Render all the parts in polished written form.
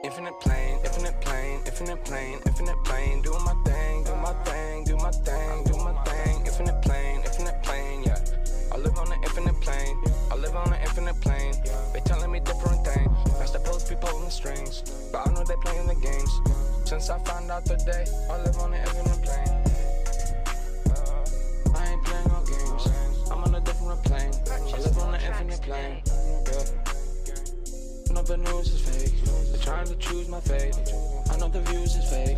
Infinite plane, infinite plane, infinite plane, infinite plane. Doing my thing, do my thing, do my thing, do my thing. Infinite plane, yeah. I live on an infinite plane. I live on an infinite plane. They telling me different things. That's supposed to be pulling the strings, but I know they playing the games. Since I found out today, I live on an infinite plane. I ain't playing no games. I'm on a different plane. I live on an infinite plane. Yeah. None of the news is fake. They're trying to choose my fate. I know the views is fake.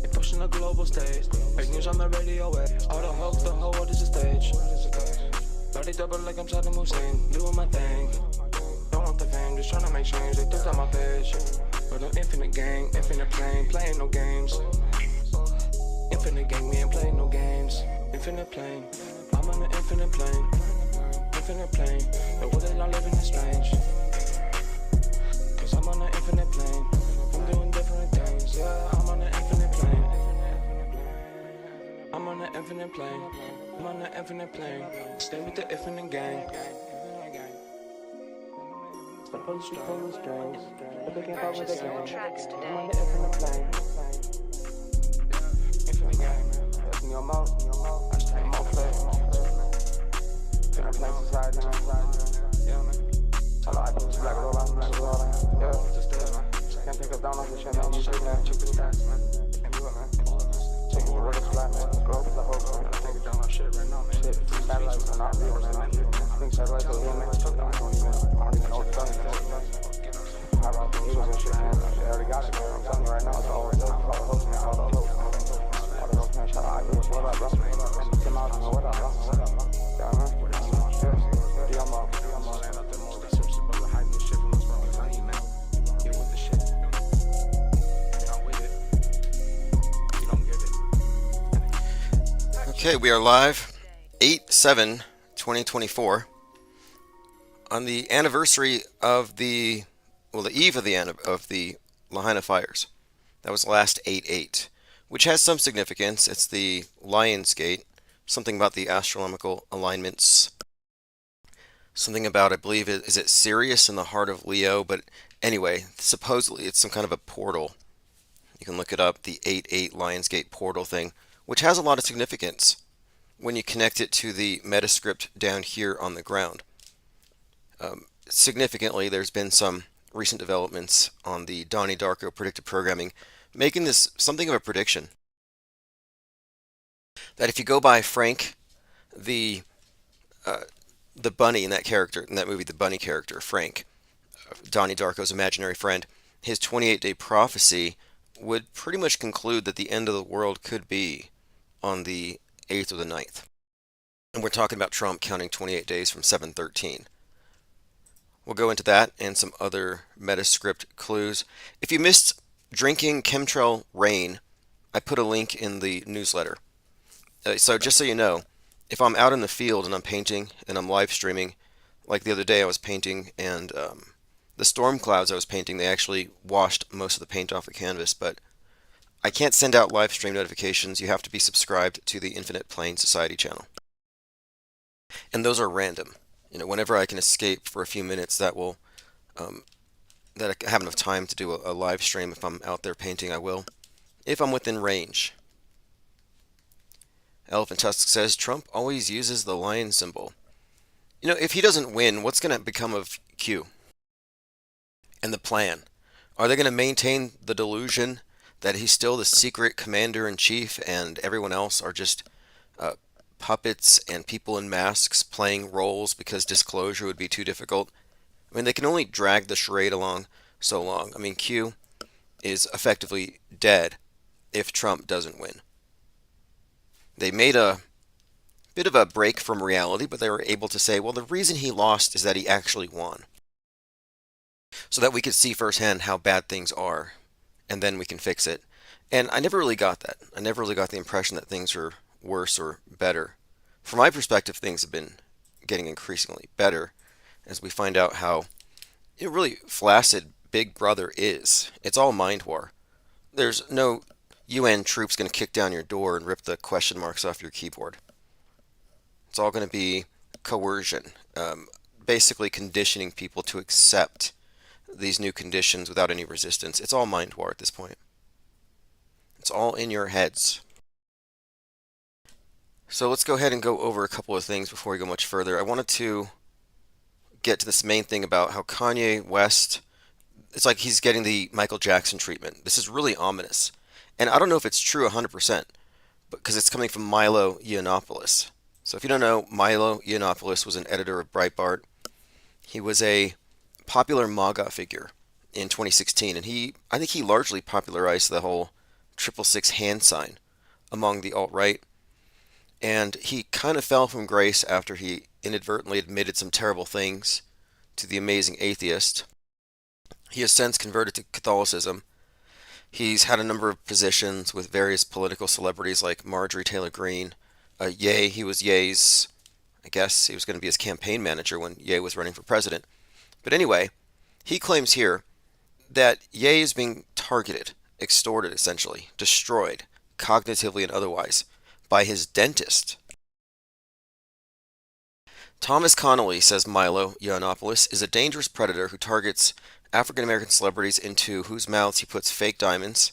They pushing the global stage. Fake news on the radio way. All the hoax, the whole world is a stage. Body double like I'm Saddam Hussein. Doing my thing. Don't want the fame, just trying to make change. They took down my page. But an infinite gang, infinite plane, playing no games. Infinite gang, we ain't playing no games. Infinite plane, I'm on an infinite plane. Infinite plane, the world that I live in is strange. Cause I'm on an infinite plane. I'm doing different things, yeah, I'm on an infinite plane. I'm on an infinite plane. I'm on an infinite plane. Stay with the infinite gang. Supposed to pull the strings, but they can't follow the game. I'm on the infinite plane. Infinite gang, that's in your mouth, I'm on play. Infinite plane society, yeah, man. All I do is black roll, yeah, just do it, man. Can't think of donuts and shit, man. You take that, check the stats, man. And do it, man. Check the word is flat, man. Growth is a hoax, man. I think of donut shit right now, man. Shit, satellites are not real, man. I think satellites are real, man. I don't even know what it's done, man. I route the news and shit, man. They already got it, man. I'm telling you right now, it's all the hoax, man. All the hoax, man. All the hoax, man. Shout out, what up, bro? Tim out, man. What up, bro? Yeah, man. Shit. DM up. Okay, we are live 8/7/2024 on the anniversary of the eve of the Lahaina fires. That was last 8/8, which has some significance. It's the Lion's Gate, something about the astronomical alignments, something about, I believe, is it Sirius in the heart of Leo? But anyway, supposedly it's some kind of a portal. You can look it up, the 8/8 Lion's Gate portal thing, which has a lot of significance when you connect it to the metascript down here on the ground. Significantly, there's been some recent developments on the Donnie Darko predictive programming, making this something of a prediction. That if you go by Frank, the bunny in that movie, the bunny character, Frank, Donnie Darko's imaginary friend, his 28-day prophecy would pretty much conclude that the end of the world could be on the 8th or the 9th. And we're talking about Trump counting 28 days from 7/13. We'll go into that and some other metascript clues. If you missed drinking Chemtrail Rain, I put a link in the newsletter. So just so you know, if I'm out in the field and I'm painting and I'm live streaming, like the other day I was painting and the storm clouds I was painting, they actually washed most of the paint off the canvas, but I can't send out live stream notifications. You have to be subscribed to the Infinite Plane Society channel. And those are random. Whenever I can escape for a few minutes, that I have enough time to do a live stream. If I'm out there painting, I will. If I'm within range. Elephant Tusk says, Trump always uses the lion symbol. If he doesn't win, what's going to become of Q? And the plan? Are they going to maintain the delusion that he's still the secret commander-in-chief and everyone else are just puppets and people in masks playing roles because disclosure would be too difficult? I mean, they can only drag the charade along so long. I mean, Q is effectively dead if Trump doesn't win. They made a bit of a break from reality, but they were able to say, well, the reason he lost is that he actually won. So that we could see firsthand how bad things are, and then we can fix it. And I never really got that. I never really got the impression that things are worse or better. From my perspective, things have been getting increasingly better as we find out how really flaccid Big Brother is. It's all mind war. There's no UN troops going to kick down your door and rip the question marks off your keyboard. It's all going to be coercion, basically conditioning people to accept these new conditions without any resistance. It's all mind war at this point. It's all in your heads. So let's go ahead and go over a couple of things before we go much further. I wanted to get to this main thing about how Kanye West, it's like he's getting the Michael Jackson treatment. This is really ominous. And I don't know if it's true 100%, because it's coming from Milo Yiannopoulos. So if you don't know, Milo Yiannopoulos was an editor of Breitbart. He was a popular MAGA figure in 2016, and I think he largely popularized the whole 666 hand sign among the alt-right. And he kind of fell from grace after he inadvertently admitted some terrible things to the amazing atheist. He has since converted to Catholicism. He's had a number of positions with various political celebrities like Marjorie Taylor Greene. Ye, he was Ye's, I guess he was going to be his campaign manager when Ye was running for president. But anyway, he claims here that Ye is being targeted, extorted essentially, destroyed, cognitively and otherwise, by his dentist. Thomas Connolly, says Milo Yiannopoulos, is a dangerous predator who targets African American celebrities into whose mouths he puts fake diamonds.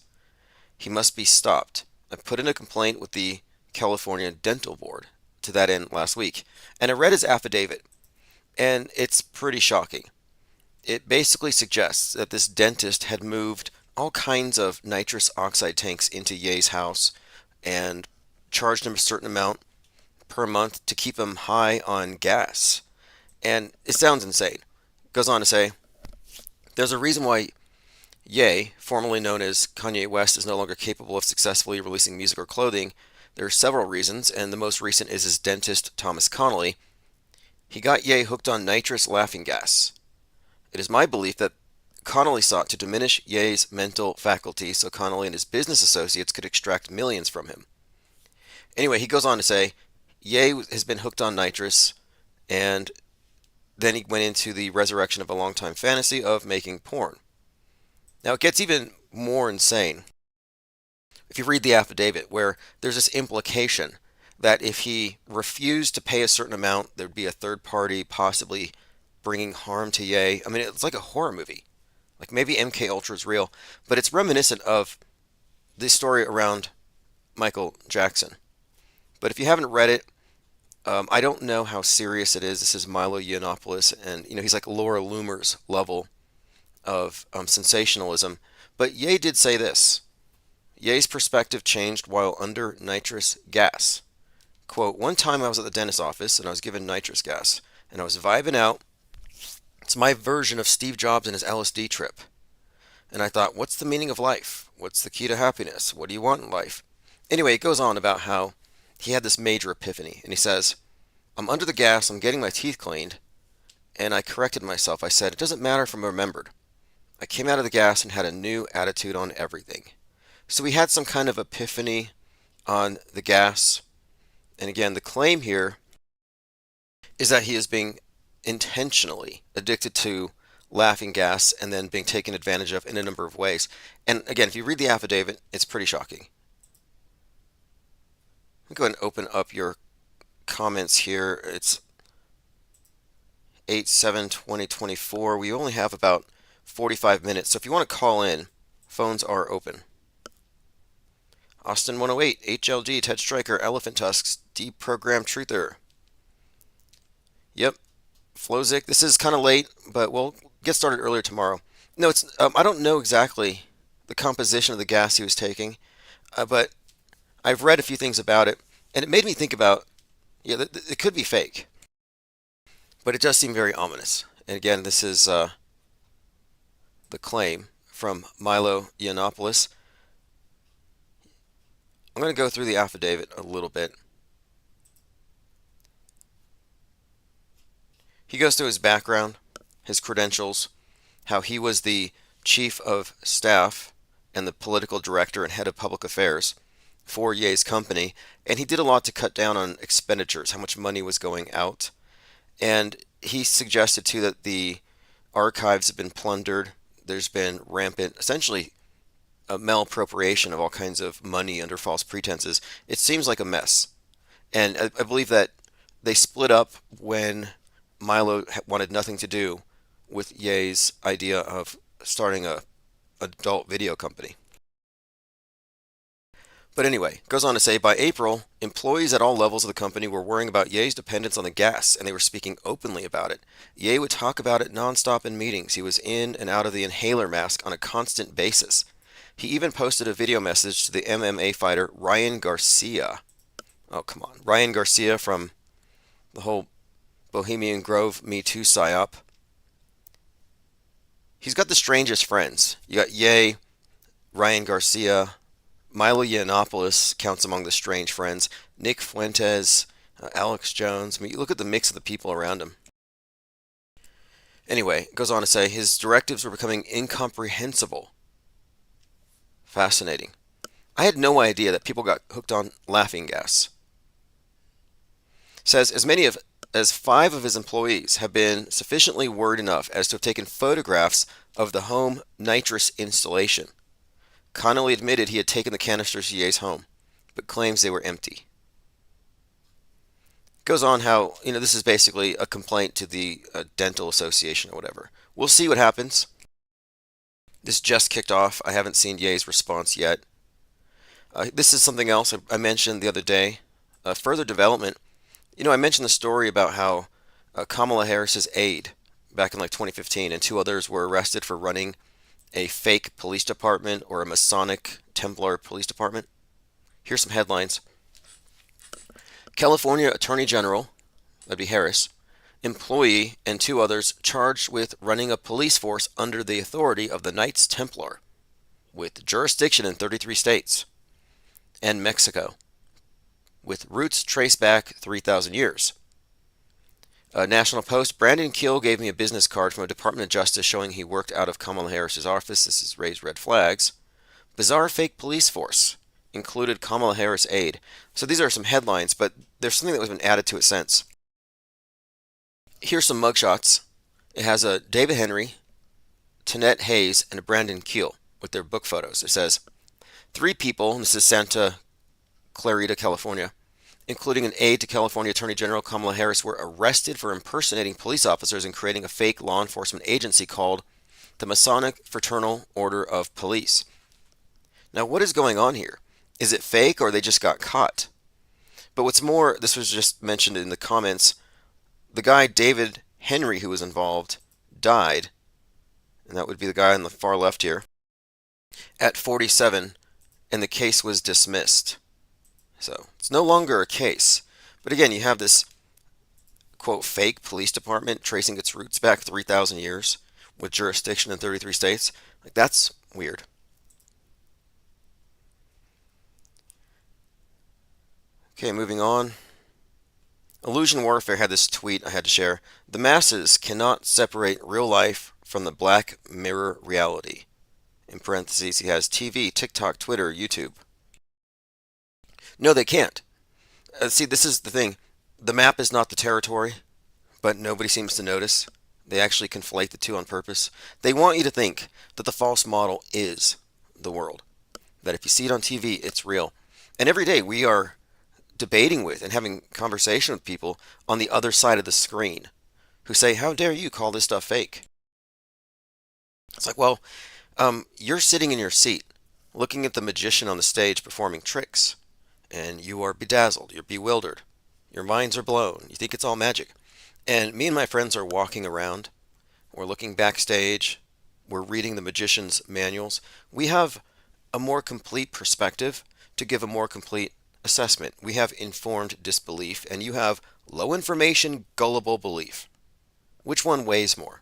He must be stopped. I put in a complaint with the California Dental Board to that end last week, and I read his affidavit, and it's pretty shocking. It basically suggests that this dentist had moved all kinds of nitrous oxide tanks into Ye's house and charged him a certain amount per month to keep him high on gas. And it sounds insane. Goes on to say, there's a reason why Ye, formerly known as Kanye West, is no longer capable of successfully releasing music or clothing. There are several reasons, and the most recent is his dentist, Thomas Connolly. He got Ye hooked on nitrous laughing gas. It is my belief that Connolly sought to diminish Ye's mental faculty so Connolly and his business associates could extract millions from him. Anyway, he goes on to say, Ye has been hooked on nitrous, and then he went into the resurrection of a longtime fantasy of making porn. Now, it gets even more insane if you read the affidavit, where there's this implication that if he refused to pay a certain amount, there'd be a third party possibly bringing harm to Ye. I mean, it's like a horror movie. Like maybe MK Ultra is real, but it's reminiscent of the story around Michael Jackson. But if you haven't read it, I don't know how serious it is. This is Milo Yiannopoulos, and he's like Laura Loomer's level of sensationalism. But Ye did say this. Ye's perspective changed while under nitrous gas. Quote, one time I was at the dentist's office and I was given nitrous gas, and I was vibing out. It's my version of Steve Jobs and his LSD trip. And I thought, what's the meaning of life? What's the key to happiness? What do you want in life? Anyway, it goes on about how he had this major epiphany, and he says, I'm under the gas, I'm getting my teeth cleaned, and I corrected myself. I said, it doesn't matter if I'm remembered. I came out of the gas and had a new attitude on everything. So he had some kind of epiphany on the gas. And again, the claim here is that he is being intentionally addicted to laughing gas and then being taken advantage of in a number of ways. And again, if you read the affidavit, it's pretty shocking. Let me go ahead and open up your comments here. It's 8/7/2024. We only have about 45 minutes, so if you want to call in, phones are open. Austin 108, HLG, Ted Striker, Elephant Tusks, Deprogrammed Truther. Yep, Flozik. This is kind of late, but we'll get started earlier tomorrow. No, it's I don't know exactly the composition of the gas he was taking, but I've read a few things about it, and it made me think about, it could be fake, but it does seem very ominous. And again, this is the claim from Milo Yiannopoulos. I'm going to go through the affidavit a little bit. He goes through his background, his credentials, how he was the chief of staff and the political director and head of public affairs for Ye's company, and he did a lot to cut down on expenditures, how much money was going out. And he suggested too that the archives have been plundered. There's been rampant, essentially, a malappropriation of all kinds of money under false pretenses. It seems like a mess. And I believe that they split up when Milo wanted nothing to do with Ye's idea of starting a adult video company. But anyway, goes on to say, by April, employees at all levels of the company were worrying about Ye's dependence on the gas, and they were speaking openly about it. Ye would talk about it nonstop in meetings. He was in and out of the inhaler mask on a constant basis. He even posted a video message to the MMA fighter Ryan Garcia. Oh, come on. Ryan Garcia from the whole Bohemian Grove Me Too psyop. He's got the strangest friends. You got Ye, Ryan Garcia, Milo Yiannopoulos counts among the strange friends. Nick Fuentes, Alex Jones. I mean, you look at the mix of the people around him. Anyway, it goes on to say his directives were becoming incomprehensible. Fascinating. I had no idea that people got hooked on laughing gas. Says as 5 of his employees have been sufficiently worried enough as to have taken photographs of the home nitrous installation. Connolly admitted he had taken the canisters to Ye's home, but claims they were empty. Goes on how, this is basically a complaint to the dental association or whatever. We'll see what happens. This just kicked off. I haven't seen Ye's response yet. This is something else I mentioned the other day. Further development. I mentioned the story about how Kamala Harris's aide back in 2015 and 2 others were arrested for running a fake police department or a Masonic Templar police department. Here's some headlines. California Attorney General, that'd be Harris, employee and 2 others charged with running a police force under the authority of the Knights Templar with jurisdiction in 33 states and Mexico, with roots traced back 3,000 years. National Post, Brandon Keel gave me a business card from a Department of Justice showing he worked out of Kamala Harris's office. This has raised red flags. Bizarre fake police force included Kamala Harris aide. So these are some headlines, but there's something that has been added to it since. Here's some mugshots. It has a David Henry, Tanette Hayes, and a Brandon Keel with their book photos. It says, 3 people, and this is Santa Clarita, California, including an aide to California Attorney General Kamala Harris, were arrested for impersonating police officers and creating a fake law enforcement agency called the Masonic Fraternal Order of Police. Now, what is going on here? Is it fake or they just got caught? But what's more, this was just mentioned in the comments, the guy David Henry who was involved died, and that would be the guy on the far left here, at 47, and the case was dismissed. So it's no longer a case. But again, you have this, quote, fake police department tracing its roots back 3,000 years with jurisdiction in 33 states. That's weird. Okay, moving on. Illusion Warfare had this tweet I had to share. The masses cannot separate real life from the Black Mirror reality. In parentheses, he has TV, TikTok, Twitter, YouTube. No, they can't. See, this is the thing. The map is not the territory, but nobody seems to notice. They actually conflate the two on purpose. They want you to think that the false model is the world. That if you see it on TV, it's real. And every day we are debating with and having conversation with people on the other side of the screen who say, how dare you call this stuff fake? It's like, well, you're sitting in your seat looking at the magician on the stage performing tricks. And you are bedazzled, you're bewildered, your minds are blown, you think it's all magic. And me and my friends are walking around, we're looking backstage, we're reading the magician's manuals. We have a more complete perspective to give a more complete assessment. We have informed disbelief, and you have low information, gullible belief. Which one weighs more?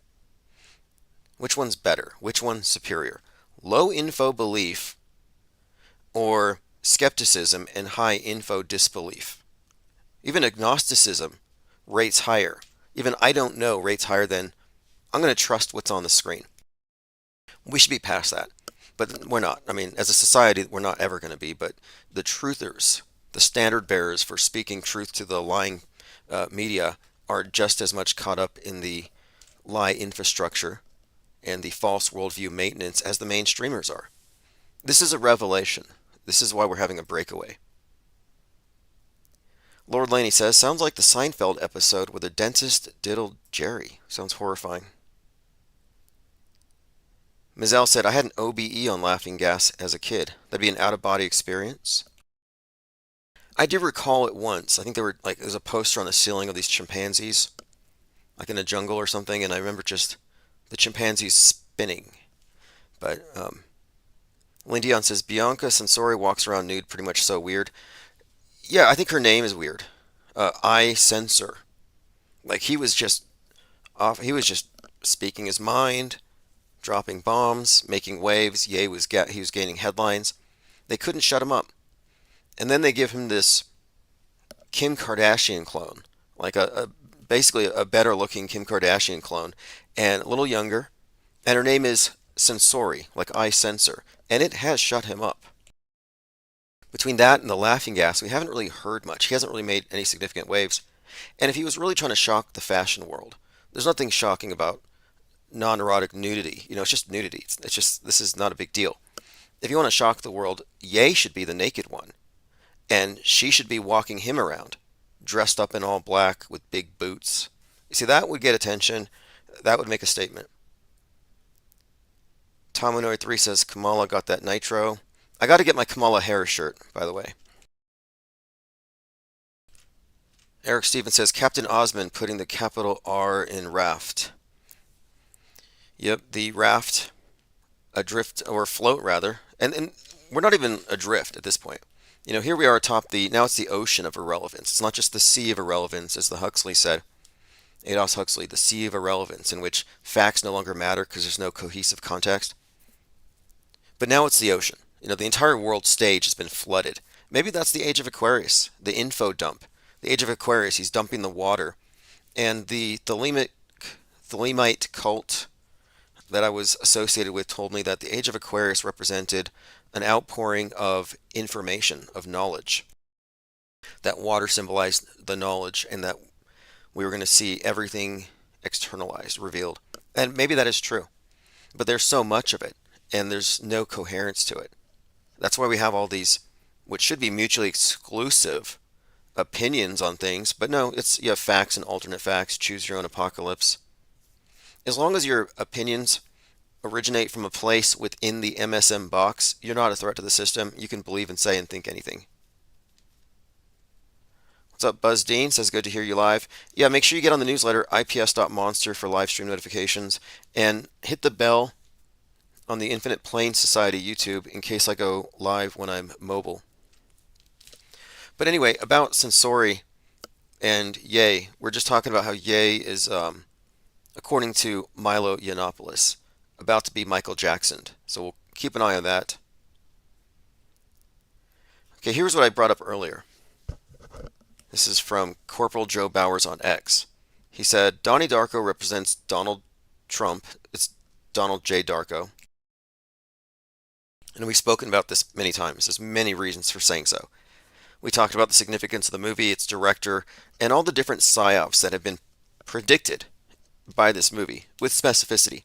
Which one's better? Which one's superior? Low info belief or skepticism and high info disbelief? Even agnosticism rates higher. Even I don't know rates higher than I'm going to trust what's on the screen. We should be past that, but we're not. I mean, as a society, we're not ever going to be, but the truthers, the standard bearers for speaking truth to the lying media are just as much caught up in the lie infrastructure and the false worldview maintenance as the mainstreamers are. This is a revelation. This is why we're having a breakaway. Lord Laney says, sounds like the Seinfeld episode where the dentist diddled Jerry. Sounds horrifying. Ms. L said, I had an OBE on laughing gas as a kid. That'd be an out-of-body experience. I do recall it once. I think there's a poster on the ceiling of these chimpanzees, like in a jungle or something, and I remember just the chimpanzees spinning. But Lindion says, Bianca Sensori walks around nude, pretty much so weird. Yeah, I think her name is weird. I censor. Like he was just off. He was just speaking his mind, dropping bombs, making waves. He was gaining headlines. They couldn't shut him up. And then they give him this Kim Kardashian clone, like basically a better looking Kim Kardashian clone, and a little younger. And her name is Sensori, like I censor, and it has shut him up. Between that and the laughing gas, we haven't really heard much. He hasn't really made any significant waves. And if he was really trying to shock the fashion world, there's nothing shocking about non-erotic nudity. It's just nudity. It's just this is not a big deal. If you want to shock the world, Ye should be the naked one, and she should be walking him around, dressed up in all black with big boots. You see, that would get attention. That would make a statement. Tomonoid3 says Kamala got that nitro. I got to get my Kamala Harris shirt, by the way. Eric Stevens says Captain Osmond putting the capital R in raft. Yep, the raft, adrift or float rather, and we're not even adrift at this point. Here we are atop now it's the ocean of irrelevance. It's not just the sea of irrelevance, as the Huxley said, Aldous Huxley, the sea of irrelevance, in which facts no longer matter because there's no cohesive context. But now it's the ocean. The entire world stage has been flooded. Maybe that's the age of Aquarius, the info dump. The age of Aquarius, he's dumping the water. And the Thelemite cult that I was associated with told me that the age of Aquarius represented an outpouring of information, of knowledge. That water symbolized the knowledge, and that we were going to see everything externalized, revealed. And maybe that is true. But there's so much of it, and there's no coherence to it. That's why we have all these, which should be mutually exclusive, opinions on things. But no, you have facts and alternate facts. Choose your own apocalypse. As long as your opinions originate from a place within the MSM box, you're not a threat to the system. You can believe and say and think anything. What's up, Buzz Dean? Says good to hear you live. Yeah, make sure you get on the newsletter, ips.monster, for live stream notifications, and hit the bell on the Infinite Plane Society YouTube in case I go live when I'm mobile. But anyway, about Sensori and Ye, we're just talking about how Ye is, according to Milo Yiannopoulos, about to be Michael Jacksoned. So we'll keep an eye on that. Okay, here's what I brought up earlier. This is from Corporal Joe Bowers on X. He said, Donnie Darko represents Donald Trump. It's Donald J. Darko. And we've spoken about this many times. There's many reasons for saying so. We talked about the significance of the movie, its director, and all the different psyops that have been predicted by this movie with specificity.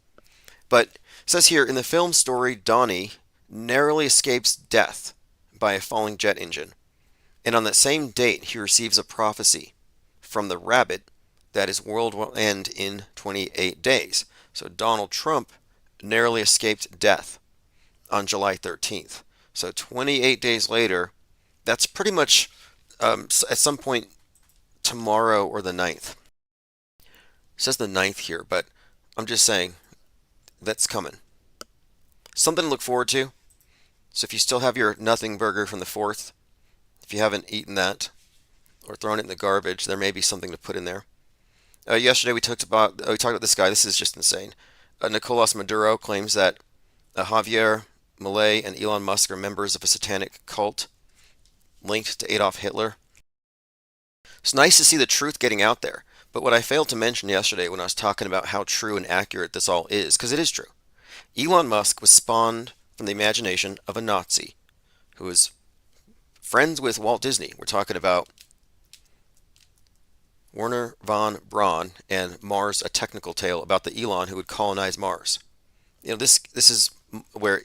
But it says here, in the film story, Donnie narrowly escapes death by a falling jet engine. And on that same date, he receives a prophecy from the rabbit that his world will end in 28 days. So Donald Trump narrowly escaped death on July 13th. So 28 days later, that's pretty much at some point tomorrow or the 9th. It says the 9th here, but I'm just saying that's coming. Something to look forward to. So if you still have your nothing burger from the 4th, if you haven't eaten that or thrown it in the garbage, there may be something to put in there. Yesterday we talked about this guy. This is just insane. Nicolas Maduro claims that Javier Milei and Elon Musk are members of a satanic cult linked to Adolf Hitler. It's nice to see the truth getting out there. But what I failed to mention yesterday when I was talking about how true and accurate this all is, because it is true, Elon Musk was spawned from the imagination of a Nazi who was friends with Walt Disney. We're talking about Werner von Braun and Mars, A Technical Tale, about the Elon who would colonize Mars. This is where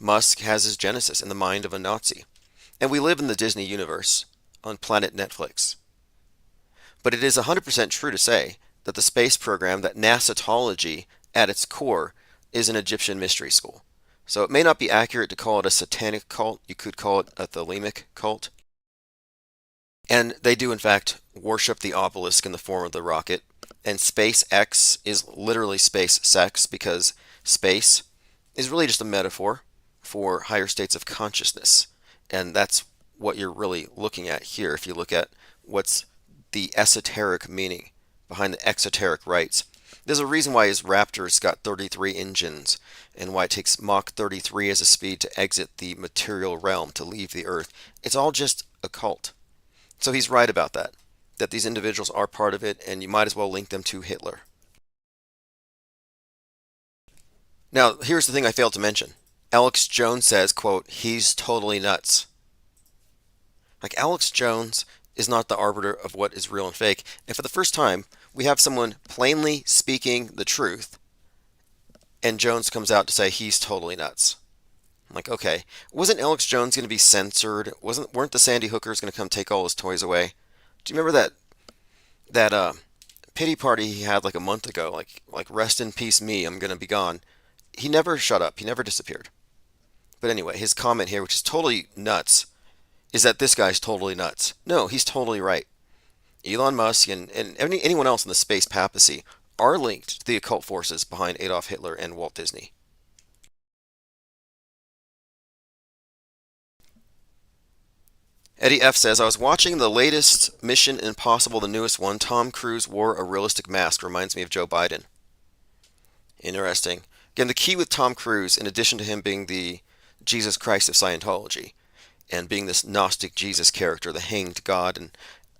Musk has his genesis, in the mind of a Nazi. And we live in the Disney universe on planet Netflix. But it is 100% true to say that the space program, that NASAtology at its core, is an Egyptian mystery school. So it may not be accurate to call it a satanic cult. You could call it a Thelemic cult. And they do, in fact, worship the obelisk in the form of the rocket. And SpaceX is literally space sex because space is really just a metaphor for higher states of consciousness. And that's what you're really looking at here if you look at what's the esoteric meaning behind the exoteric rites. There's a reason why his Raptor's got 33 engines and why it takes Mach 33 as a speed to exit the material realm, to leave the Earth. It's all just a cult. So he's right about that these individuals are part of it, and you might as well link them to Hitler. Now, here's the thing I failed to mention. Alex Jones says, quote, he's totally nuts. Like, Alex Jones is not the arbiter of what is real and fake. And for the first time, we have someone plainly speaking the truth, and Jones comes out to say he's totally nuts. I'm like, okay, wasn't Alex Jones going to be censored? Weren't the Sandy Hookers going to come take all his toys away? Do you remember that pity party he had like a month ago? Like rest in peace, me. I'm going to be gone. He never shut up. He never disappeared. But anyway, his comment here, which is totally nuts, is that this guy's totally nuts. No, he's totally right. Elon Musk and anyone else in the space papacy are linked to the occult forces behind Adolf Hitler and Walt Disney. Eddie F. says, I was watching the latest Mission Impossible, the newest one. Tom Cruise wore a realistic mask. Reminds me of Joe Biden. Interesting. Again, the key with Tom Cruise, in addition to him being the Jesus Christ of Scientology, and being this Gnostic Jesus character, the hanged god,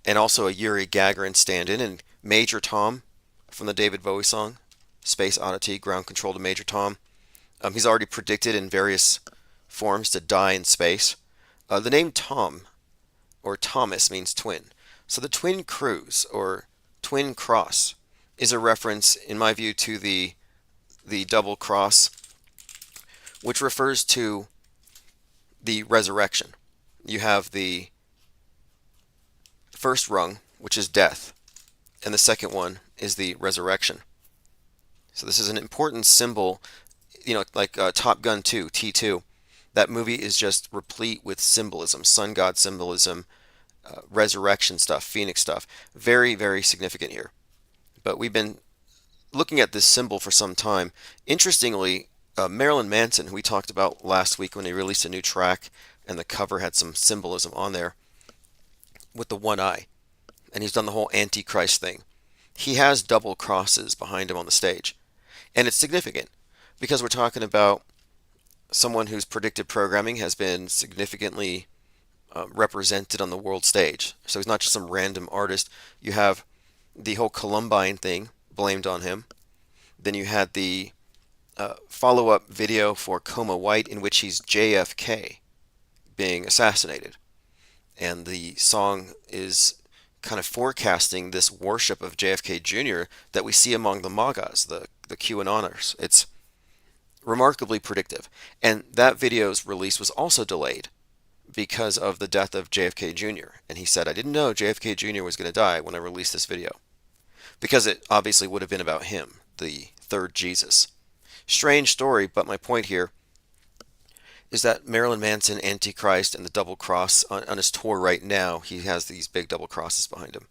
and also a Yuri Gagarin stand-in, and Major Tom from the David Bowie song, Space Oddity, Ground Control to Major Tom. He's already predicted in various forms to die in space. The name Tom, or Thomas, means twin. So the twin cruise, or twin cross, is a reference, in my view, to the double cross, which refers to the resurrection. You have the first rung, which is death, and the second one is the resurrection. So this is an important symbol, like Top Gun 2, T2. That movie is just replete with symbolism, sun god symbolism, resurrection stuff, phoenix stuff. Very, very significant here. But we've been looking at this symbol for some time. Interestingly, Marilyn Manson, who we talked about last week when he released a new track, and the cover had some symbolism on there with the one eye. And he's done the whole Antichrist thing. He has double crosses behind him on the stage. And it's significant because we're talking about someone whose predictive programming has been significantly represented on the world stage. So he's not just some random artist. You have the whole Columbine thing blamed on him. Then you had the follow-up video for Coma White, in which he's JFK being assassinated. And the song is kind of forecasting this worship of JFK Jr. that we see among the MAGAs, the QAnoners. It's remarkably predictive. And that video's release was also delayed because of the death of JFK Jr. And he said, I didn't know JFK Jr. was going to die when I released this video. Because it obviously would have been about him, the third Jesus. Strange story, but my point here is that Marilyn Manson, Antichrist, and the double cross on his tour right now, he has these big double crosses behind him.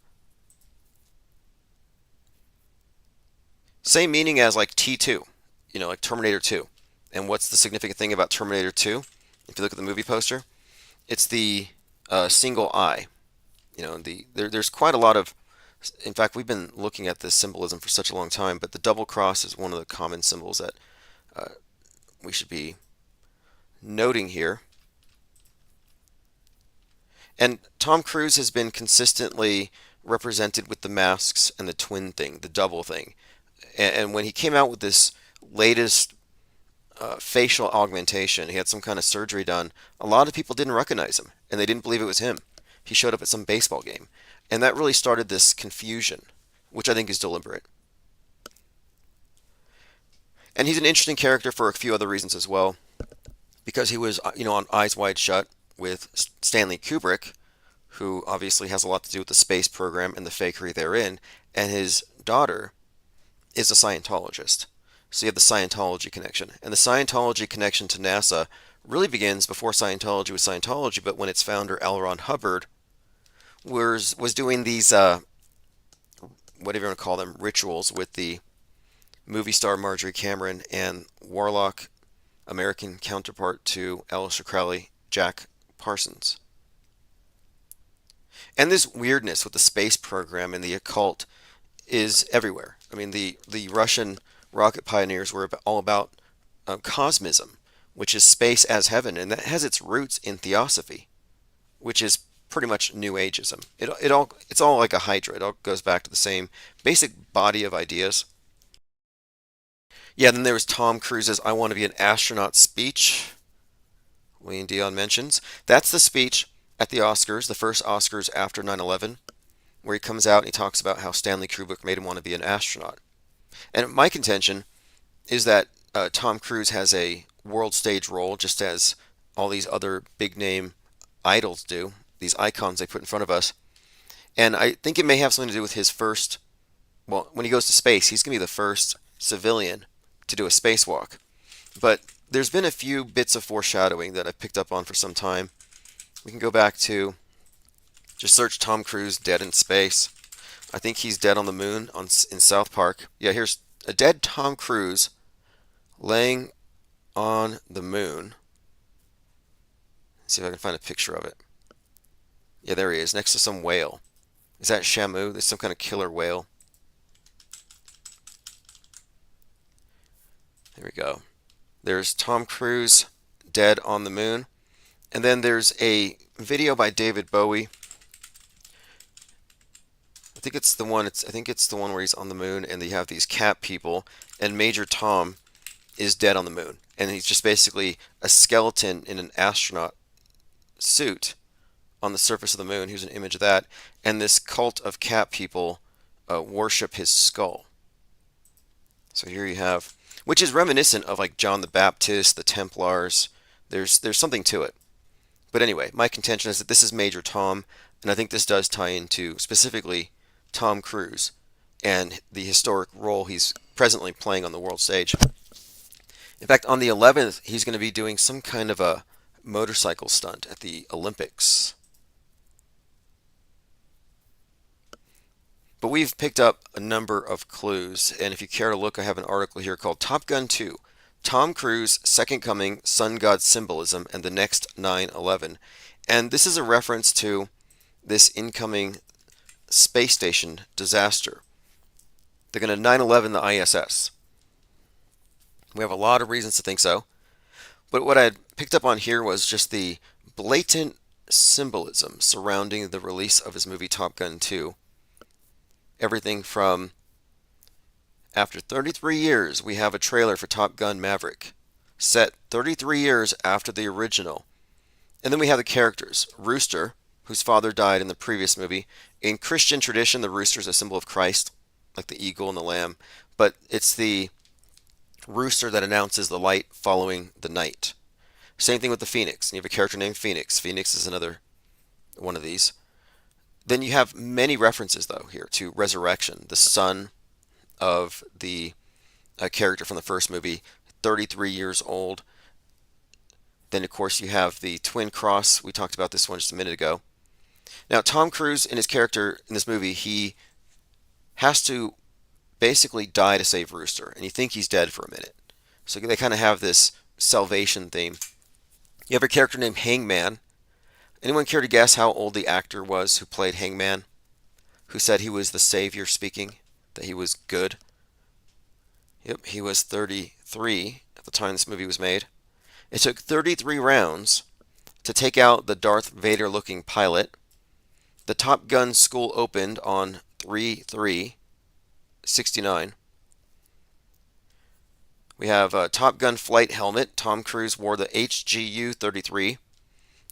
Same meaning as like T2, like Terminator 2. And what's the significant thing about Terminator 2? If you look at the movie poster, it's the single eye. There's quite a lot of, in fact, we've been looking at this symbolism for such a long time, but the double cross is one of the common symbols that we should be noting here. And Tom Cruise has been consistently represented with the masks and the twin thing, the double thing. And when he came out with this latest facial augmentation, he had some kind of surgery done, a lot of people didn't recognize him, and they didn't believe it was him. He showed up at some baseball game. And that really started this confusion, which I think is deliberate. And he's an interesting character for a few other reasons as well. Because he was, on Eyes Wide Shut with Stanley Kubrick, who obviously has a lot to do with the space program and the fakery therein, and his daughter is a Scientologist. So you have the Scientology connection. And the Scientology connection to NASA really begins before Scientology was Scientology, but when its founder, L. Ron Hubbard, was doing these, whatever you want to call them, rituals with the movie star Marjorie Cameron and warlock American counterpart to Aleister Crowley, Jack Parsons. And this weirdness with the space program and the occult is everywhere. I mean, the Russian rocket pioneers were all about cosmism, which is space as heaven, and that has its roots in theosophy, which is pretty much New Ageism. It's all like a hydra. It all goes back to the same basic body of ideas. Yeah, then there was Tom Cruise's "I Want to Be an Astronaut" speech. Wayne Dion mentions that's the speech at the Oscars, the first Oscars after 9/11, where he comes out and he talks about how Stanley Kubrick made him want to be an astronaut. And my contention is that Tom Cruise has a world stage role, just as all these other big name idols do, these icons they put in front of us. And I think it may have something to do with his first, well, when he goes to space, he's going to be the first civilian to do a spacewalk. But there's been a few bits of foreshadowing that I've picked up on for some time. We can go back to just search Tom Cruise dead in space. I think he's dead on the moon in South Park. Yeah, here's a dead Tom Cruise laying on the moon. Let's see if I can find a picture of it. Yeah, there he is, next to some whale. Is that Shamu? There's some kind of killer whale. There we go. There's Tom Cruise dead on the moon. And then there's a video by David Bowie. I think it's the one where he's on the moon and they have these cat people and Major Tom is dead on the moon. And he's just basically a skeleton in an astronaut suit on the surface of the moon. Here's an image of that. And this cult of cat people worship his skull. So here you have, which is reminiscent of like John the Baptist, the Templars. There's something to it. But anyway, my contention is that this is Major Tom, and I think this does tie into specifically Tom Cruise and the historic role he's presently playing on the world stage. In fact, on the 11th, he's going to be doing some kind of a motorcycle stunt at the Olympics. But we've picked up a number of clues, and if you care to look, I have an article here called Top Gun 2, Tom Cruise, Second Coming, Sun God Symbolism, and the Next 9/11. And this is a reference to this incoming space station disaster. They're going to 9/11 the ISS. We have a lot of reasons to think so. But what I had picked up on here was just the blatant symbolism surrounding the release of his movie Top Gun 2. Everything from, after 33 years, we have a trailer for Top Gun Maverick, set 33 years after the original. And then we have the characters. Rooster, whose father died in the previous movie. In Christian tradition, the rooster is a symbol of Christ, like the eagle and the lamb. But it's the rooster that announces the light following the night. Same thing with the Phoenix. And you have a character named Phoenix. Phoenix is another one of these. Then you have many references, though, here to resurrection. The son of the character from the first movie, 33 years old. Then, of course, you have the twin cross. We talked about this one just a minute ago. Now, Tom Cruise, in his character in this movie, he has to basically die to save Rooster, and you think he's dead for a minute. So they kind of have this salvation theme. You have a character named Hangman. Anyone care to guess how old the actor was who played Hangman? Who said he was the savior speaking? That he was good? Yep, he was 33 at the time this movie was made. It took 33 rounds to take out the Darth Vader-looking pilot. The Top Gun school opened on 3/3/69. We have a Top Gun flight helmet. Tom Cruise wore the HGU-33.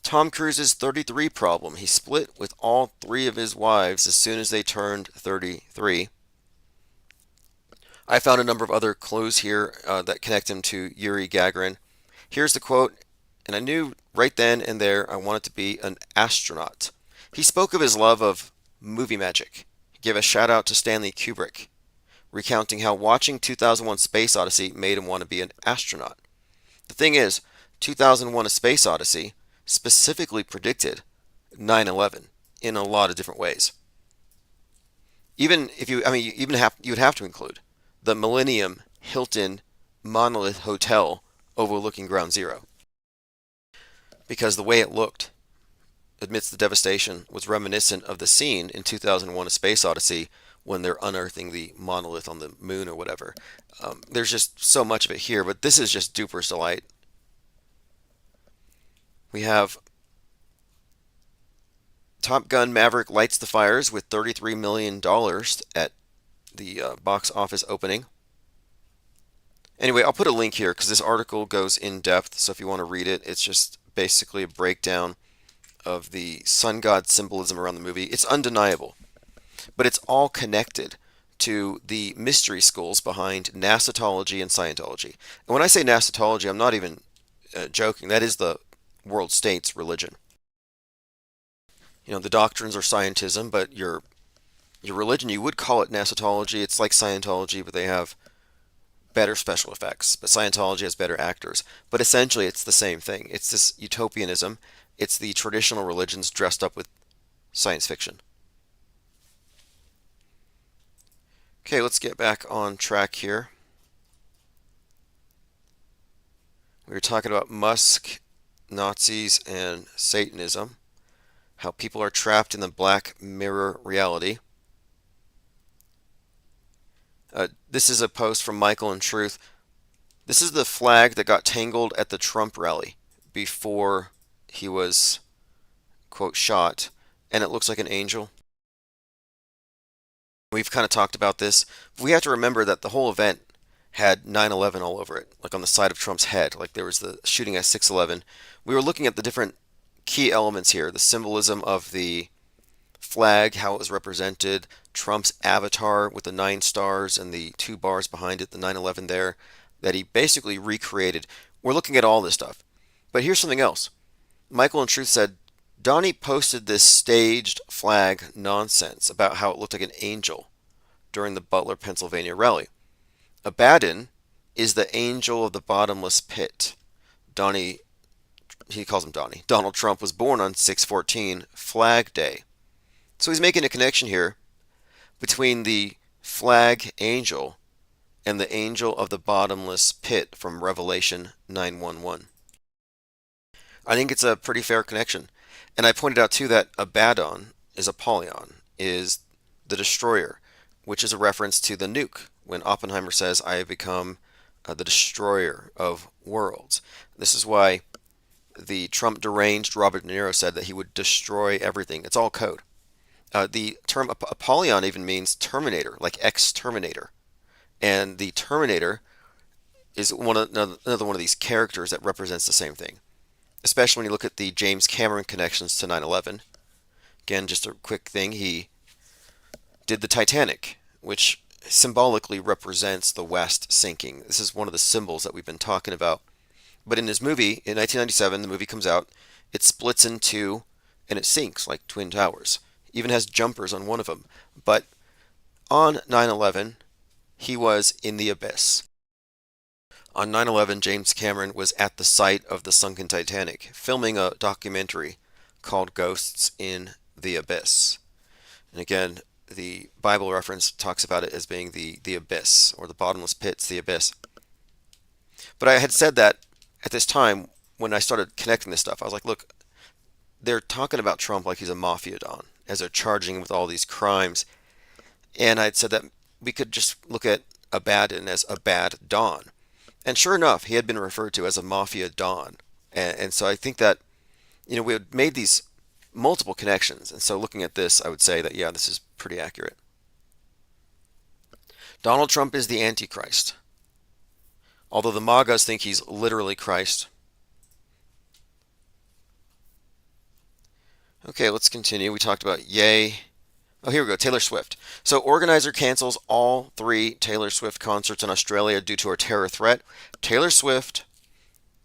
Tom Cruise's 33 problem. He split with all three of his wives as soon as they turned 33. I found a number of other clues here that connect him to Yuri Gagarin. Here's the quote, and I knew right then and there I wanted to be an astronaut. He spoke of his love of movie magic. He gave a shout out to Stanley Kubrick, recounting how watching 2001 Space Odyssey made him want to be an astronaut. The thing is, 2001 A Space Odyssey specifically predicted 9/11 in a lot of different ways. Even if you, I mean, you would have to include the Millennium Hilton Monolith Hotel overlooking Ground Zero, because the way it looked amidst the devastation was reminiscent of the scene in 2001 A Space Odyssey when they're unearthing the monolith on the moon or whatever. There's just so much of it here, but this is just Duper's delight. We have Top Gun Maverick lights the fires with $33 million at the box office opening. Anyway, I'll put a link here because this article goes in depth, so if you want to read it, it's just basically a breakdown of the sun god symbolism around the movie. It's undeniable, but it's all connected to the mystery schools behind Nasatology and Scientology. And when I say Nasatology, I'm not even joking. That is the world state's religion. You know, the doctrines are scientism, but your religion, you would call it Nasatology. It's like Scientology, but they have better special effects. But Scientology has better actors. But essentially, it's the same thing. It's this utopianism. It's the traditional religions dressed up with science fiction. Okay, let's get back on track here. We were talking about Musk, Nazis, and Satanism. How people are trapped in the Black Mirror reality. This is a post from Michael and Truth. This is the flag that got tangled at the Trump rally before he was, quote, shot, and it looks like an angel. We've kind of talked about this. We have to remember that the whole event had 9/11 all over it, like on the side of Trump's head, like there was the shooting at 6/11. We were looking at the different key elements here, the symbolism of the flag, how it was represented, Trump's avatar with the 9 stars and the 2 bars behind it, the 9/11 there, that he basically recreated. We're looking at all this stuff. But here's something else. Michael and Truth said, Donnie posted this staged flag nonsense about how it looked like an angel during the Butler, Pennsylvania rally. Abaddon is the angel of the bottomless pit. Donnie, he calls him Donnie. Donald Trump was born on 6/14, Flag Day. So he's making a connection here between the flag angel and the angel of the bottomless pit from Revelation 9:11. I think it's a pretty fair connection. And I pointed out too that Abaddon is Apollyon, is the destroyer, which is a reference to the nuke when Oppenheimer says, I have become the destroyer of worlds. This is why the Trump deranged Robert De Niro said that he would destroy everything. It's all code. The term Apollyon even means terminator, like exterminator. And the Terminator is another one of these characters that represents the same thing. Especially when you look at the James Cameron connections to 9/11. Again, just a quick thing, he did the Titanic, which symbolically represents the West sinking. This is one of the symbols that we've been talking about. But in his movie, in 1997, the movie comes out, it splits in two, and it sinks like Twin Towers. Even has jumpers on one of them. But on 9/11, he was in the abyss. On 9/11, James Cameron was at the site of the sunken Titanic, filming a documentary called Ghosts in the Abyss. And again, the Bible reference talks about it as being the abyss, or the bottomless pits, the abyss. But I had said that at this time, when I started connecting this stuff, I was like, look, they're talking about Trump like he's a mafia don, as they're charging him with all these crimes. And I'd said that we could just look at Abaddon as a bad don. And sure enough, he had been referred to as a mafia don. And so I think that, we had made these multiple connections. And so looking at this, I would say that, yeah, this is pretty accurate. Donald Trump is the Antichrist. Although the MAGAs think he's literally Christ. Okay, let's continue. We talked about Ye. Oh, here we go. Taylor Swift. So organizer cancels all 3 Taylor Swift concerts in Australia due to her terror threat. Taylor Swift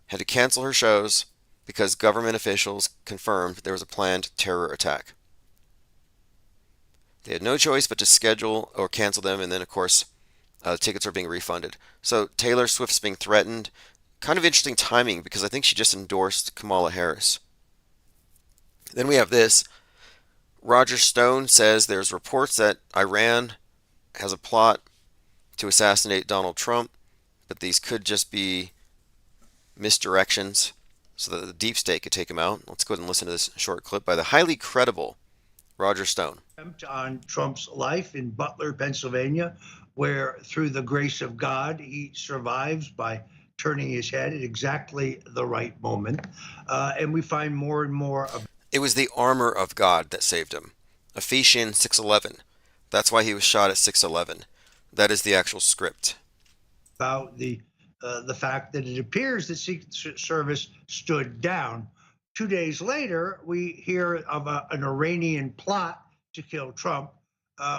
had to cancel her shows because government officials confirmed there was a planned terror attack. They had no choice but to schedule or cancel them, and then, of course, Tickets are being refunded. So Taylor Swift's being threatened. Kind of interesting timing because I think she just endorsed Kamala Harris. Then we have this. Roger Stone says there's reports that Iran has a plot to assassinate Donald Trump, but these could just be misdirections so that the deep state could take him out. Let's go ahead and listen to this short clip by the highly credible Roger Stone. On Trump's life in Butler, Pennsylvania, where through the grace of God, he survives by turning his head at exactly the right moment. And we find more and more of It was the armor of God that saved him. Ephesians 6:11. That's why he was shot at 6:11. That is the actual script. about the fact that it appears that Secret Service stood down. 2 days later, we hear of an Iranian plot to kill Trump,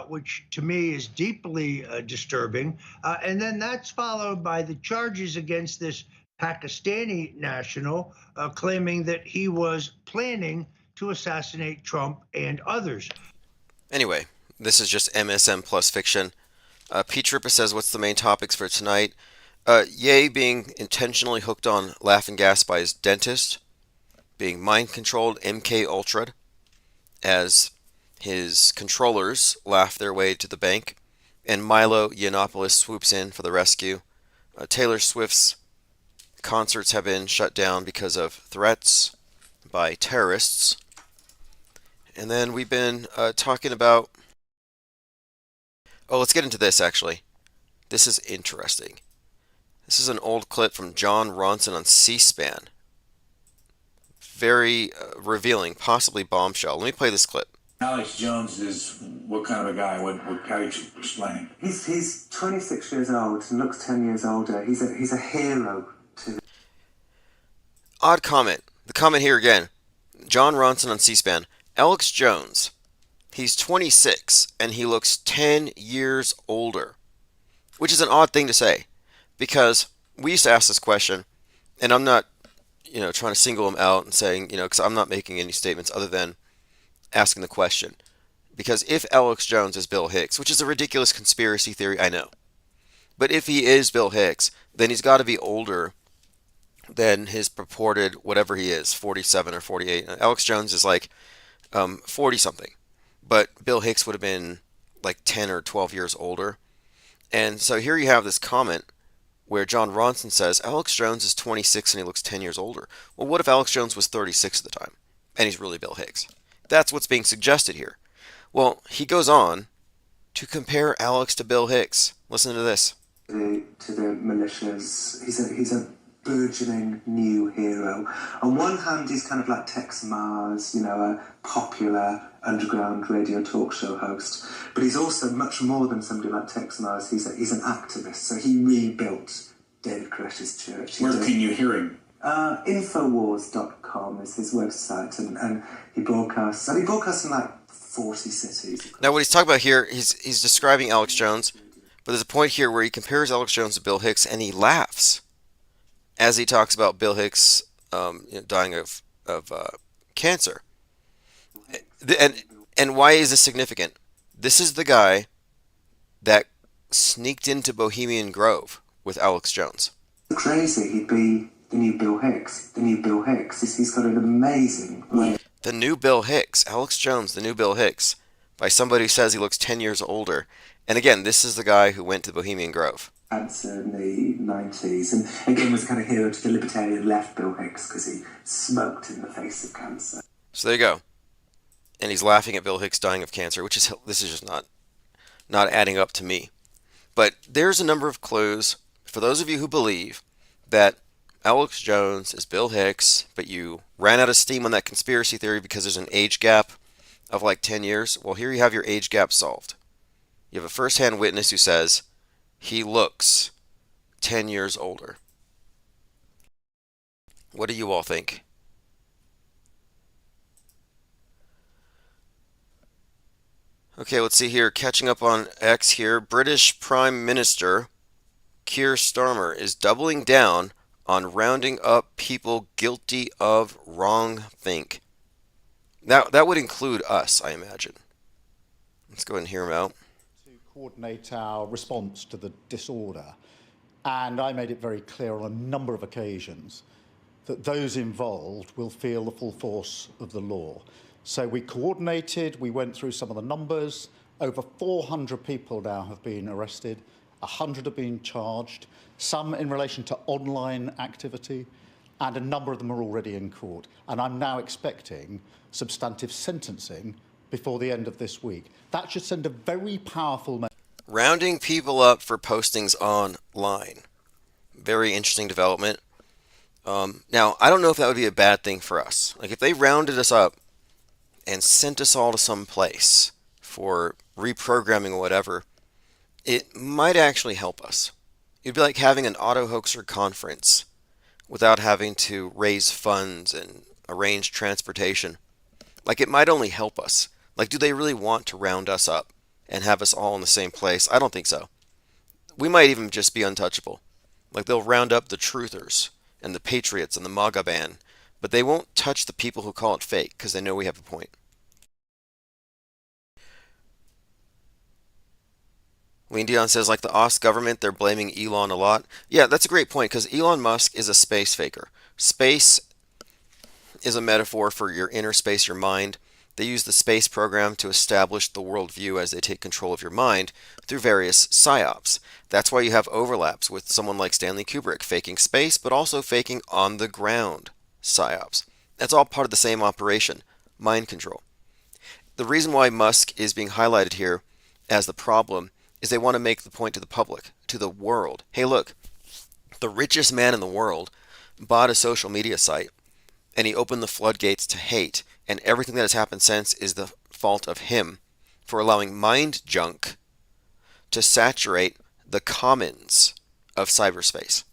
which to me is deeply disturbing. And then that's followed by the charges against this Pakistani national, claiming that he was planning to assassinate Trump and others. Anyway, this is just MSM plus fiction. Pete Trippa says, what's the main topics for tonight? Ye being intentionally hooked on laughing gas by his dentist, being mind-controlled MK Ultra'd as his controllers laugh their way to the bank, and Milo Yiannopoulos swoops in for the rescue. Taylor Swift's concerts have been shut down because of threats by terrorists. And then we've been talking about... Oh, let's get into this, actually. This is interesting. This is an old clip from John Ronson on C-SPAN. Very revealing, possibly bombshell. Let me play this clip. Alex Jones is what kind of a guy? What how are you explaining? He's 26 years old and looks 10 years older. He's a hero to... Odd comment. The comment here again. John Ronson on C-SPAN. Alex Jones. He's 26 and he looks 10 years older. Which is an odd thing to say. Because we used to ask this question, and I'm not, trying to single him out and saying, because I'm not making any statements other than asking the question. Because if Alex Jones is Bill Hicks, which is a ridiculous conspiracy theory, I know. But if he is Bill Hicks, then he's got to be older than his purported, whatever he is, 47 or 48. Alex Jones is like 40-something. But Bill Hicks would have been like 10 or 12 years older. And so here you have this comment where John Ronson says, Alex Jones is 26 and he looks 10 years older. Well, what if Alex Jones was 36 at the time? And he's really Bill Hicks. That's what's being suggested here. Well, he goes on to compare Alex to Bill Hicks. Listen to this. To the militias. He's a burgeoning new hero. On one hand, he's kind of like Tex Mars, a popular underground radio talk show host. But he's also much more than somebody like Tex Mars. He's an activist. So he rebuilt David Koresh's church. Where can you hear him? Infowars.com is his website, and he broadcasts in like 40 cities. Now, what he's talking about here, he's describing Alex Jones, but there's a point here where he compares Alex Jones to Bill Hicks, and he laughs as he talks about Bill Hicks dying of cancer. And why is this significant? This is the guy that sneaked into Bohemian Grove with Alex Jones. Crazy, he'd be the new Bill Hicks. He's got an amazing way. The new Bill Hicks. Alex Jones, the new Bill Hicks. By somebody who says he looks 10 years older. And again, this is the guy who went to Bohemian Grove. Cancer in the 90s. And again, was a kind of hero to the libertarian left Bill Hicks because he smoked in the face of cancer. So there you go. And he's laughing at Bill Hicks dying of cancer, this is just not adding up to me. But there's a number of clues for those of you who believe that Alex Jones is Bill Hicks, but you ran out of steam on that conspiracy theory because there's an age gap of like 10 years. Well, here you have your age gap solved. You have a first-hand witness who says he looks 10 years older. What do you all think? Okay, let's see here. Catching up on X here. British Prime Minister Keir Starmer is doubling down on rounding up people guilty of wrongthink. Now, that would include us, I imagine. Let's go ahead and hear him out. To coordinate our response to the disorder. And I made it very clear on a number of occasions that those involved will feel the full force of the law. So we coordinated, we went through some of the numbers. Over 400 people now have been arrested, 100 have been charged, some in relation to online activity, and a number of them are already in court. And I'm now expecting substantive sentencing before the end of this week. That should send a very powerful message. Rounding people up for postings online. Very interesting development. Now, I don't know if that would be a bad thing for us. Like, if they rounded us up and sent us all to some place for reprogramming or whatever, it might actually help us. It'd be like having an auto hoaxer conference without having to raise funds and arrange transportation. Like, it might only help us. Like, do they really want to round us up and have us all in the same place? I don't think so. We might even just be untouchable. Like, they'll round up the truthers and the patriots and the MAGA band, but they won't touch the people who call it fake because they know we have a point. Lean Dion says, like the Oz government, they're blaming Elon a lot. Yeah, that's a great point because Elon Musk is a space faker. Space is a metaphor for your inner space, your mind. They use the space program to establish the worldview as they take control of your mind through various psyops. That's why you have overlaps with someone like Stanley Kubrick, faking space, but also faking on-the-ground psyops. That's all part of the same operation, mind control. The reason why Musk is being highlighted here as the problem is they want to make the point to the public, to the world. Hey, look, the richest man in the world bought a social media site, and he opened the floodgates to hate, and everything that has happened since is the fault of him for allowing mind junk to saturate the commons of cyberspace.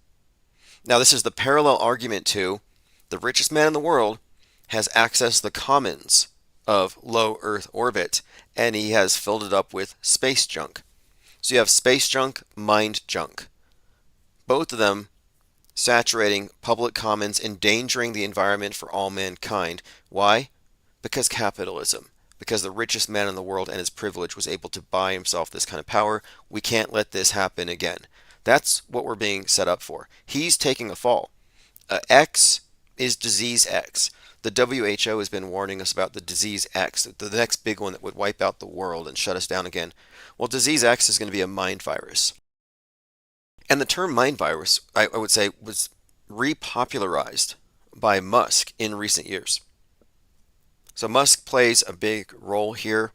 Now, this is the parallel argument to the richest man in the world has accessed the commons of low Earth orbit, and he has filled it up with space junk. So you have space junk, mind junk. Both of them saturating public commons, endangering the environment for all mankind. Why? Because capitalism. Because the richest man in the world and his privilege was able to buy himself this kind of power. We can't let this happen again. That's what we're being set up for. He's taking a fall. X is disease X. The WHO has been warning us about the disease X, the next big one that would wipe out the world and shut us down again. Well, disease X is going to be a mind virus. And the term mind virus, I would say, was repopularized by Musk in recent years. So Musk plays a big role here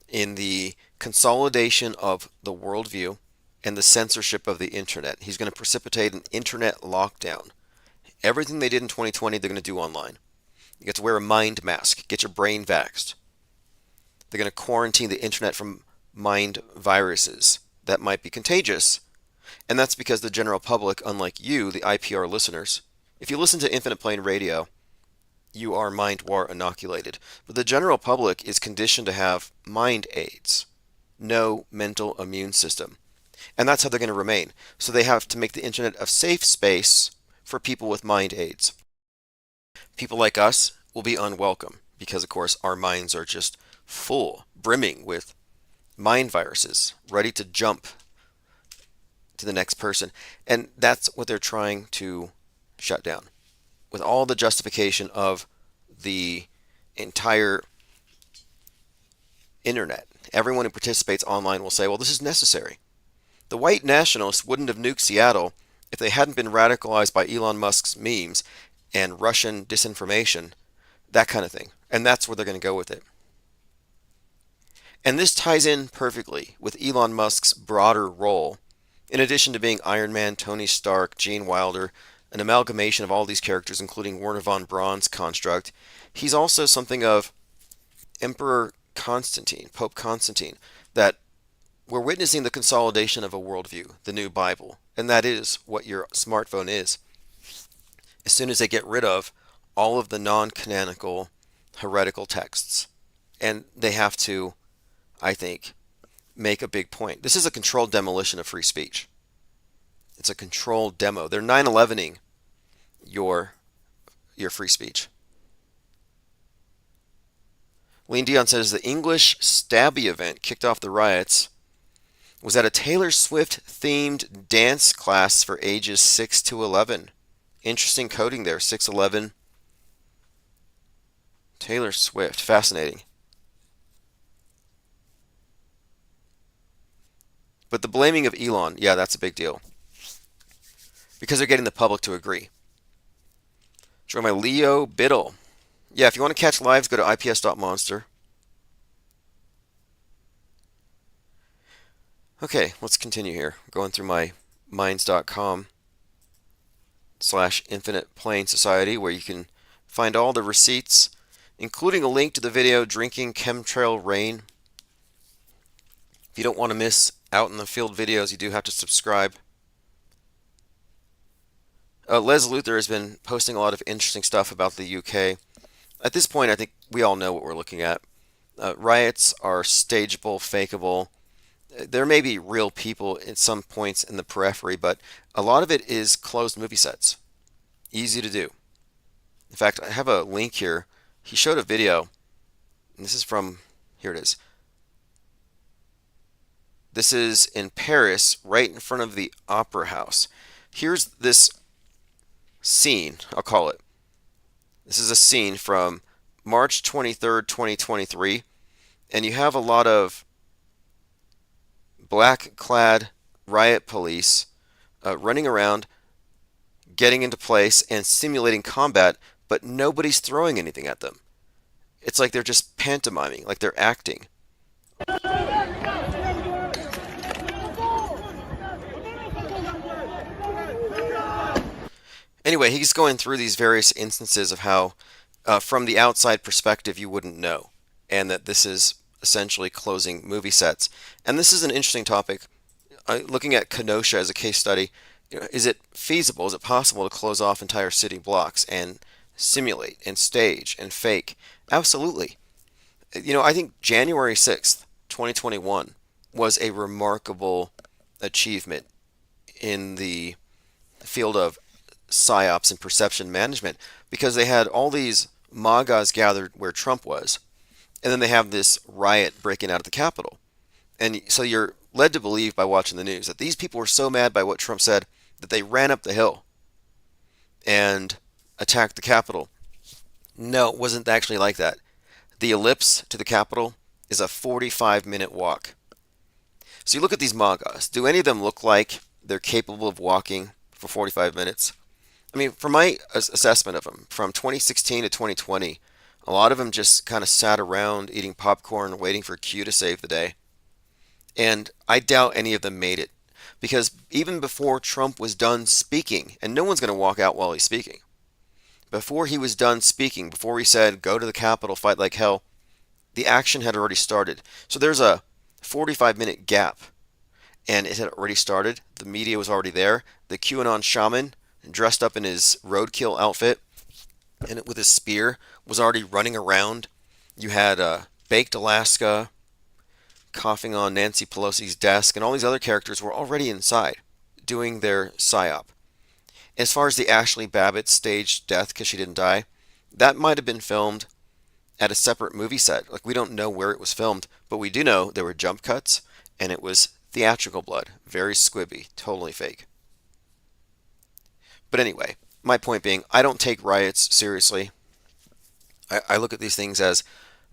in the consolidation of the worldview and the censorship of the internet. He's going to precipitate an internet lockdown. Everything they did in 2020, they're going to do online. You get to wear a mind mask, get your brain vaxxed. They're going to quarantine the internet from mind viruses that might be contagious. And that's because the general public, unlike you, the IPR listeners, if you listen to Infinite Plane Radio, you are mind war inoculated. But the general public is conditioned to have mind aids, no mental immune system. And that's how they're going to remain. So they have to make the internet a safe space for people with mind aids. People like us will be unwelcome because, of course, our minds are just full, brimming with mind viruses, ready to jump to the next person. And that's what they're trying to shut down, with all the justification of the entire internet. Everyone who participates online will say, well, this is necessary. The white nationalists wouldn't have nuked Seattle if they hadn't been radicalized by Elon Musk's memes and Russian disinformation, that kind of thing. And that's where they're going to go with it. And this ties in perfectly with Elon Musk's broader role. In addition to being Iron Man, Tony Stark, Gene Wilder, an amalgamation of all these characters, including Werner von Braun's construct, he's also something of Emperor Constantine, Pope Constantine, that we're witnessing the consolidation of a worldview, the new Bible, and that is what your smartphone is. As soon as they get rid of all of the non-canonical heretical texts, and they have to, I think, make a big point. This is a controlled demolition of free speech. It's a controlled demo. They're 9/11ing your free speech. Lean Dion says the English stabby event kicked off the riots was at a Taylor Swift themed dance class for ages 6 to 11. Interesting coding there, 6'11". Taylor Swift, fascinating. But the blaming of Elon, yeah, that's a big deal. Because they're getting the public to agree. Join my Leo Biddle. Yeah, if you want to catch lives, go to ips.monster. Okay, let's continue here. Going through my minds.com/Infinite Plane Society, where you can find all the receipts, including a link to the video Drinking Chemtrail Rain. If you don't want to miss out in the field videos, you do have to subscribe. Les Luther has been posting a lot of interesting stuff about the UK. At this point, I think we all know what we're looking at. Riots are stageable, fakeable. There may be real people at some points in the periphery, but a lot of it is closed movie sets. Easy to do. In fact, I have a link here. He showed a video, and this is from, here it is. This is in Paris, right in front of the Opera House. Here's this scene, I'll call it. This is a scene from March 23rd, 2023, and you have a lot of black-clad riot police running around, getting into place, and simulating combat, but nobody's throwing anything at them. It's like they're just pantomiming, like they're acting. Anyway, he's going through these various instances of how, from the outside perspective, you wouldn't know, and that this is essentially closing movie sets. And this is an interesting topic. Looking at Kenosha as a case study, is it feasible, is it possible to close off entire city blocks and simulate and stage and fake? Absolutely. I think January 6th, 2021 was a remarkable achievement in the field of psyops and perception management, because they had all these MAGAs gathered where Trump was, and then they have this riot breaking out at the Capitol. And so you're led to believe by watching the news that these people were so mad by what Trump said that they ran up the hill and attacked the Capitol. No, it wasn't actually like that. The ellipse to the Capitol is a 45-minute walk. So you look at these MAGAs. Do any of them look like they're capable of walking for 45 minutes? I mean, from my assessment of them, from 2016 to 2020, a lot of them just kind of sat around eating popcorn, waiting for Q to save the day. And I doubt any of them made it, because even before Trump was done speaking, and no one's going to walk out while he's speaking, before he was done speaking, before he said, go to the Capitol, fight like hell, the action had already started. So there's a 45-minute gap, and it had already started. The media was already there. The QAnon shaman, dressed up in his roadkill outfit and with his spear, was already running around. You had Baked Alaska coughing on Nancy Pelosi's desk, and all these other characters were already inside doing their psyop. As far as the Ashley Babbitt staged death because she didn't die, that might have been filmed at a separate movie set. Like, we don't know where it was filmed, but we do know there were jump cuts, and it was theatrical blood. Very squibby. Totally fake. But anyway, my point being, I don't take riots seriously. I look at these things as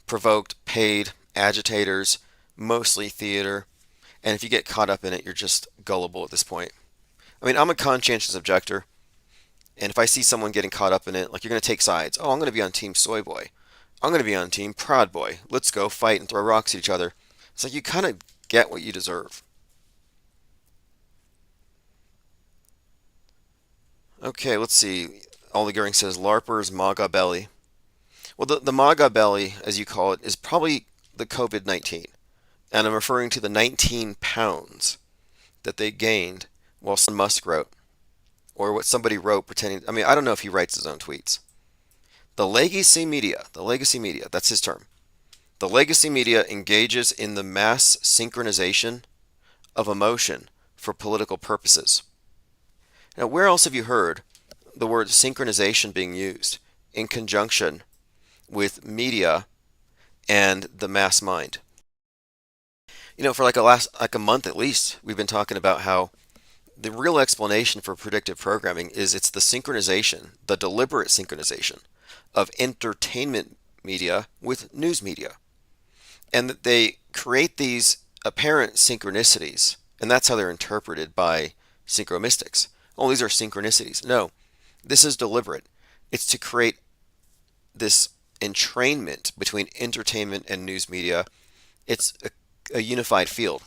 provoked, paid agitators, mostly theater, and if you get caught up in it, you're just gullible at this point. I mean, I'm a conscientious objector, and if I see someone getting caught up in it, like, you're going to take sides. Oh, I'm going to be on Team Soy Boy. I'm going to be on Team Proud Boy. Let's go fight and throw rocks at each other. It's like you kind of get what you deserve. Okay, let's see. Ollie Goering says, LARPers, MAGA belly. Well, the MAGA belly, as you call it, is probably the COVID-19. And I'm referring to the 19 pounds that they gained while Elon Musk wrote. Or what somebody wrote pretending, I mean, I don't know if he writes his own tweets. The legacy media, that's his term. The legacy media engages in the mass synchronization of emotion for political purposes. Now, where else have you heard the word synchronization being used in conjunction with media and the mass mind? For like a month at least, we've been talking about how the real explanation for predictive programming is it's the synchronization, the deliberate synchronization of entertainment media with news media. And that they create these apparent synchronicities, and that's how they're interpreted by synchromystics. Oh, these are synchronicities. No, this is deliberate. It's to create this entrainment between entertainment and news media. It's a unified field.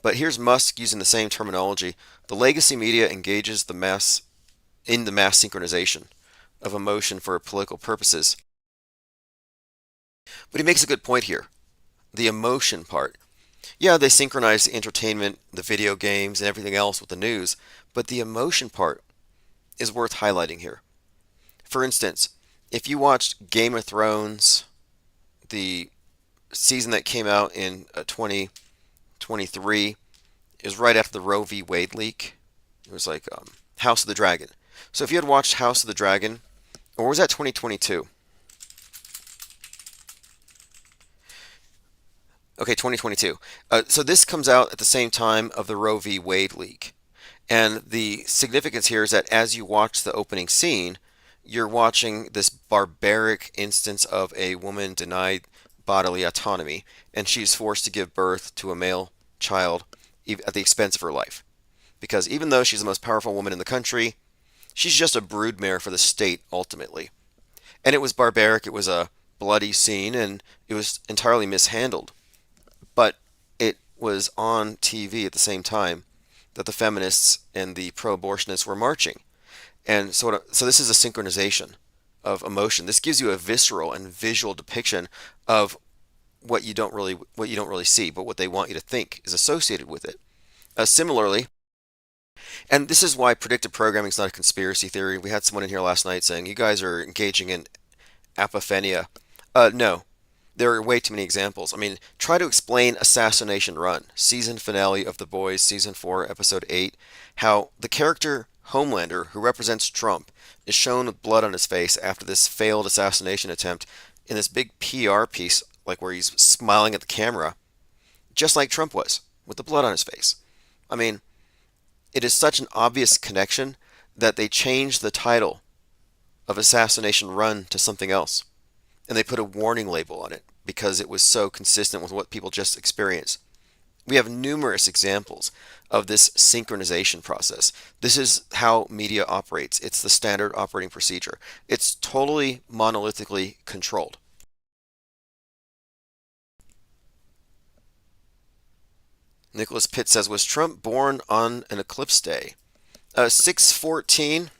But here's Musk using the same terminology. The legacy media engages the mass synchronization of emotion for political purposes. But he makes a good point here. The emotion part. Yeah, they synchronize the entertainment, the video games, and everything else with the news, but the emotion part is worth highlighting here. For instance, if you watched Game of Thrones, the season that came out in 2023, is right after the Roe v. Wade leak. It was like House of the Dragon. So if you had watched House of the Dragon, or was that 2022? Okay, 2022. So this comes out at the same time of the Roe v. Wade leak. And the significance here is that as you watch the opening scene, you're watching this barbaric instance of a woman denied bodily autonomy, and she's forced to give birth to a male child at the expense of her life. Because even though she's the most powerful woman in the country, she's just a broodmare for the state ultimately. And it was barbaric, it was a bloody scene, and it was entirely mishandled. But it was on TV at the same time that the feminists and the pro-abortionists were marching. And so this is a synchronization of emotion. This gives you a visceral and visual depiction of what you don't really see, but what they want you to think is associated with it. Similarly, and this is why predictive programming is not a conspiracy theory. We had someone in here last night saying you guys are engaging in apophenia. No, there are way too many examples. I mean, try to explain Assassination Run, season finale of The Boys, season 4, episode 8, how the character Homelander, who represents Trump, is shown with blood on his face after this failed assassination attempt in this big PR piece, like where he's smiling at the camera, just like Trump was, with the blood on his face. I mean, it is such an obvious connection that they changed the title of Assassination Run to something else. And they put a warning label on it because it was so consistent with what people just experienced. We have numerous examples of this synchronization process. This is how media operates. It's the standard operating procedure. It's totally monolithically controlled. Nicholas Pitt says, was Trump born on an eclipse day? 6/14,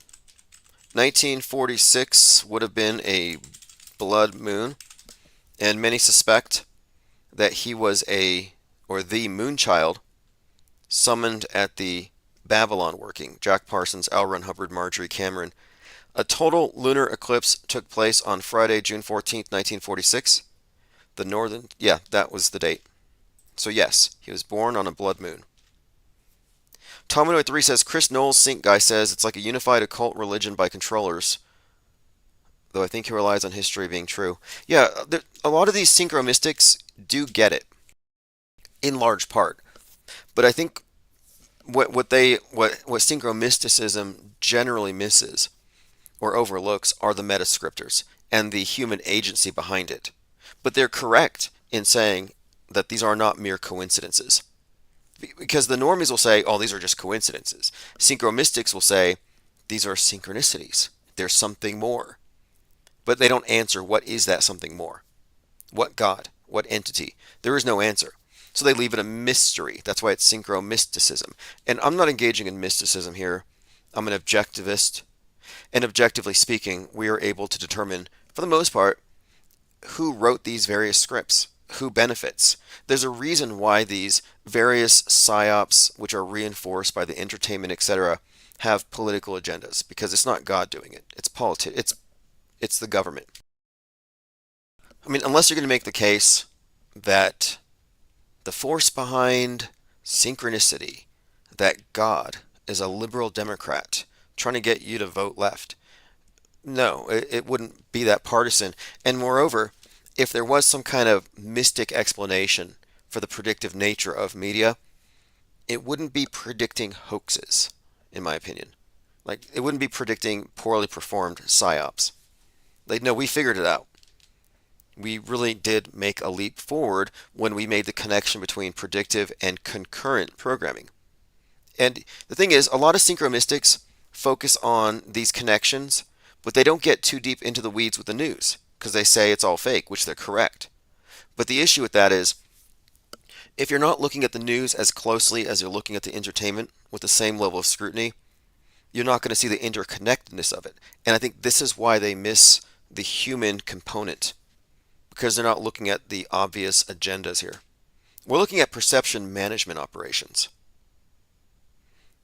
1946 would have been a blood moon, and many suspect that he was the moon child summoned at the Babylon working. Jack Parsons, L. Ron Hubbard, Marjorie Cameron. A total lunar eclipse took place on Friday, June 14th, 1946. That was the date. So yes, he was born on a blood moon. Tominoid3 says, Chris Knowles, Sync Guy, says it's like a unified occult religion by controllers, though I think he relies on history being true. Yeah, a lot of these synchromystics do get it, in large part. But I think what synchromysticism generally misses or overlooks are the metascriptors and the human agency behind it. But they're correct in saying that these are not mere coincidences. Because the normies will say, oh, these are just coincidences. Synchromystics will say, these are synchronicities. There's something more. But they don't answer, what is that something more? What God? What entity? There is no answer. So they leave it a mystery. That's why it's synchromysticism. And I'm not engaging in mysticism here. I'm an objectivist. And objectively speaking, we are able to determine, for the most part, who wrote these various scripts. Who benefits? There's a reason why these various psyops, which are reinforced by the entertainment, etc., have political agendas, because it's not God doing it. It's the government. I mean, unless you're going to make the case that the force behind synchronicity, that God is a liberal Democrat trying to get you to vote left. No, it wouldn't be that partisan. And moreover, if there was some kind of mystic explanation for the predictive nature of media, it wouldn't be predicting hoaxes, in my opinion. Like, it wouldn't be predicting poorly performed psyops. Like, no, we figured it out. We really did make a leap forward when we made the connection between predictive and concurrent programming. And the thing is, a lot of synchromystics focus on these connections, but they don't get too deep into the weeds with the news because they say it's all fake, which they're correct. But the issue with that is, if you're not looking at the news as closely as you're looking at the entertainment with the same level of scrutiny, you're not going to see the interconnectedness of it. And I think this is why they miss the human component, because they're not looking at the obvious agendas here. We're looking at perception management operations.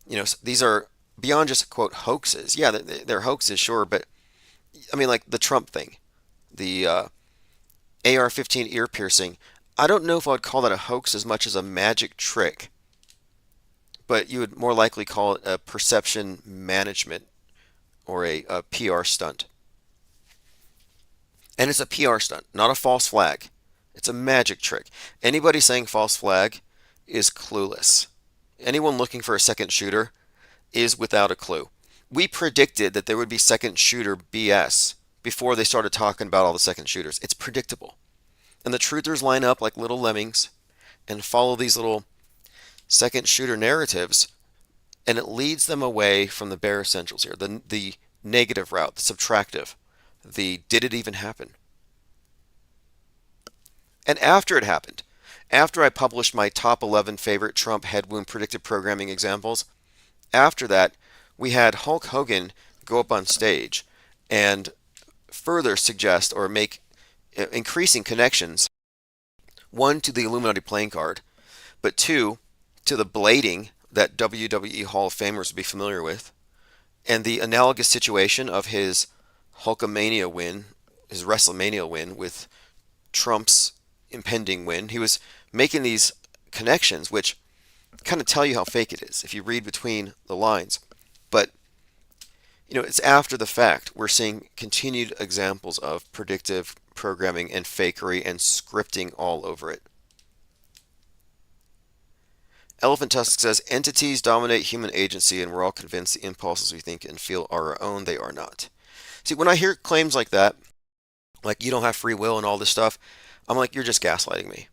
You know, these are beyond just, quote, hoaxes. Yeah, they're hoaxes, sure, but I mean, like the Trump thing, the AR-15 ear piercing. I don't know if I would call that a hoax as much as a magic trick, but you would more likely call it a perception management or a PR stunt. And it's a PR stunt, not a false flag. It's a magic trick. Anybody saying false flag is clueless. Anyone looking for a second shooter is without a clue. We predicted that there would be second shooter BS before they started talking about all the second shooters. It's predictable. And the truthers line up like little lemmings and follow these little second shooter narratives, and it leads them away from the bare essentials here. The negative route, the subtractive, the did it even happen? And after it happened, after I published my top 11 favorite Trump head wound predictive programming examples, after that, we had Hulk Hogan go up on stage and further suggest or make increasing connections, one, to the Illuminati playing card, but two, to the blading that WWE Hall of Famers would be familiar with, and the analogous situation of his Hulkamania win, his WrestleMania win, with Trump's impending win. He was making these connections, which kind of tell you how fake it is if you read between the lines. But, you know, it's after the fact. We're seeing continued examples of predictive programming and fakery and scripting all over it. Elephant Tusk says, entities dominate human agency and we're all convinced the impulses we think and feel are our own. They are not. See, when I hear claims like that, like you don't have free will and all this stuff, I'm like, you're just gaslighting me.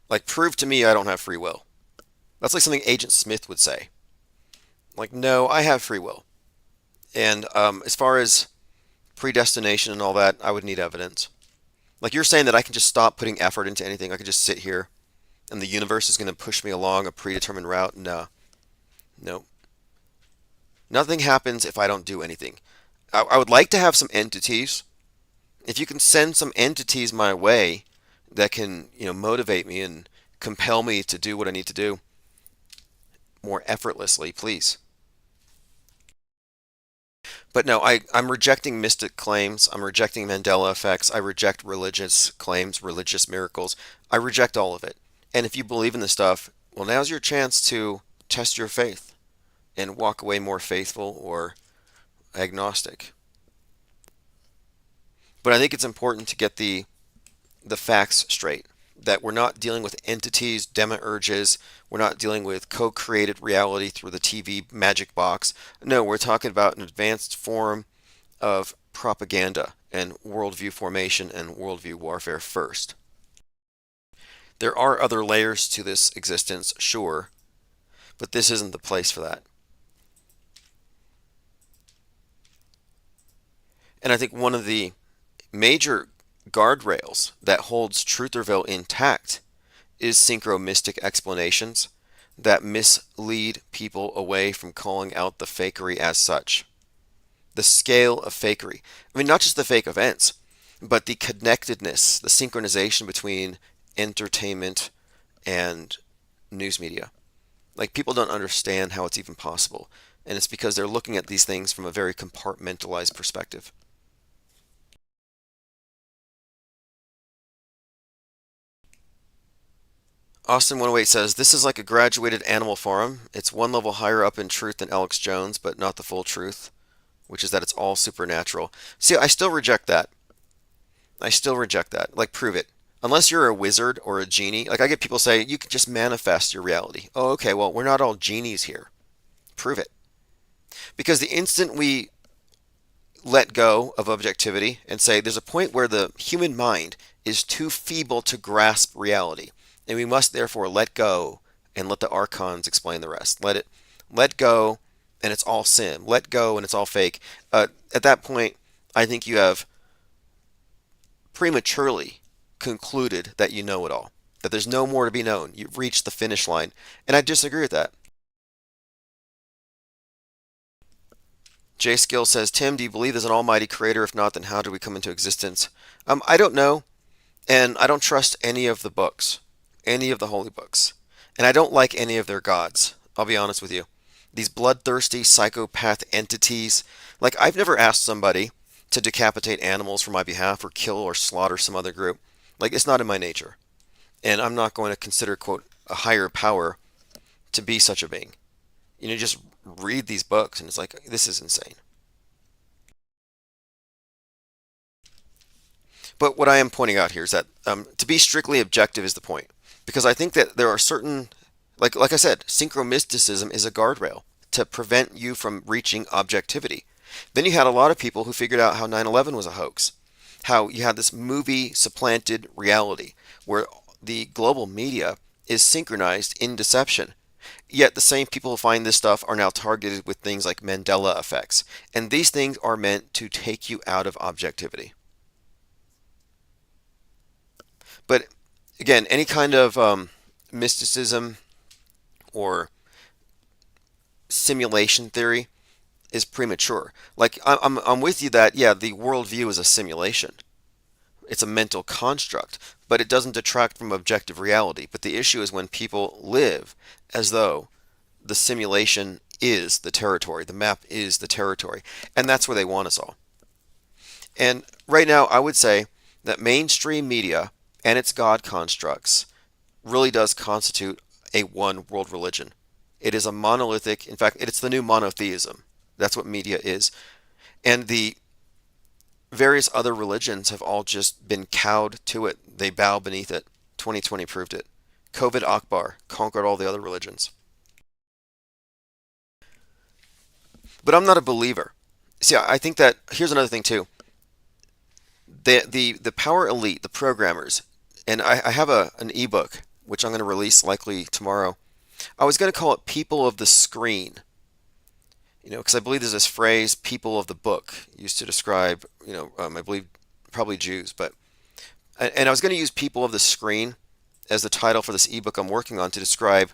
Like, prove to me I don't have free will. That's like something Agent Smith would say. Like, no, I have free will. And as far as predestination and all that, I would need evidence. Like, you're saying that I can just stop putting effort into anything. I can just sit here and the universe is going to push me along a predetermined route. No. Nope. Nothing happens if I don't do anything. I would like to have some entities. If you can send some entities my way that can, you know, motivate me and compel me to do what I need to do more effortlessly, please. But no, I'm rejecting mystic claims. I'm rejecting Mandela effects. I reject religious claims, religious miracles. I reject all of it. And if you believe in this stuff, well, now's your chance to test your faith and walk away more faithful or agnostic. But I think it's important to get the facts straight, that we're not dealing with entities, demiurges, we're not dealing with co-created reality through the TV magic box. No, we're talking about an advanced form of propaganda and worldview formation and worldview warfare first. There are other layers to this existence, sure, but this isn't the place for that. And I think one of the major guardrails that holds Trutherville intact is synchromystic explanations that mislead people away from calling out the fakery as such. The scale of fakery. I mean, not just the fake events, but the connectedness, the synchronization between entertainment and news media. Like, people don't understand how it's even possible. And it's because they're looking at these things from a very compartmentalized perspective. Austin 108 says, this is like a graduated Animal Farm. It's one level higher up in truth than Alex Jones, but not the full truth, which is that it's all supernatural. See, I still reject that. I still reject that. Like, prove it. Unless you're a wizard or a genie, like I get people say, you can just manifest your reality. Oh, okay, well, we're not all genies here. Prove it. Because the instant we let go of objectivity and say there's a point where the human mind is too feeble to grasp reality, and we must therefore let go and let the archons explain the rest. Let go, and it's all sin. Let go, and it's all fake. At that point, I think you have prematurely concluded that you know it all, that there's no more to be known. You've reached the finish line, and I disagree with that. Jay Skill says, Tim, do you believe there's an almighty creator? If not, then how did we come into existence? I don't know, and I don't trust any of the books, any of the holy books, and I don't like any of their gods. I'll be honest with you. These bloodthirsty psychopath entities, like I've never asked somebody to decapitate animals for my behalf or kill or slaughter some other group. Like it's not in my nature, and I'm not going to consider, quote, a higher power to be such a being. Just read these books, and it's like, this is insane. But what I am pointing out here is that to be strictly objective is the point. Because I think that there are certain, like I said, synchromysticism is a guardrail to prevent you from reaching objectivity. Then you had a lot of people who figured out how 9/11 was a hoax. How you had this movie supplanted reality where the global media is synchronized in deception. Yet the same people who find this stuff are now targeted with things like Mandela effects. And these things are meant to take you out of objectivity. But again, any kind of mysticism or simulation theory is premature. Like I'm with you that yeah, the worldview is a simulation. It's a mental construct, but it doesn't detract from objective reality. But the issue is when people live as though the simulation is the territory, the map is the territory, and that's where they want us all. And right now, I would say that mainstream media and its God constructs really does constitute a one world religion. It is a monolithic, in fact, it's the new monotheism. That's what media is. And the various other religions have all just been cowed to it. They bow beneath it. 2020 proved it. COVID Akbar conquered all the other religions. But I'm not a believer. See, I think that here's another thing too. The power elite, the programmers, and I have an ebook which I'm going to release likely tomorrow. I was going to call it "People of the Screen," because I believe there's this phrase "people of the book" used to describe, I believe probably Jews, and I was going to use "people of the screen" as the title for this ebook I'm working on to describe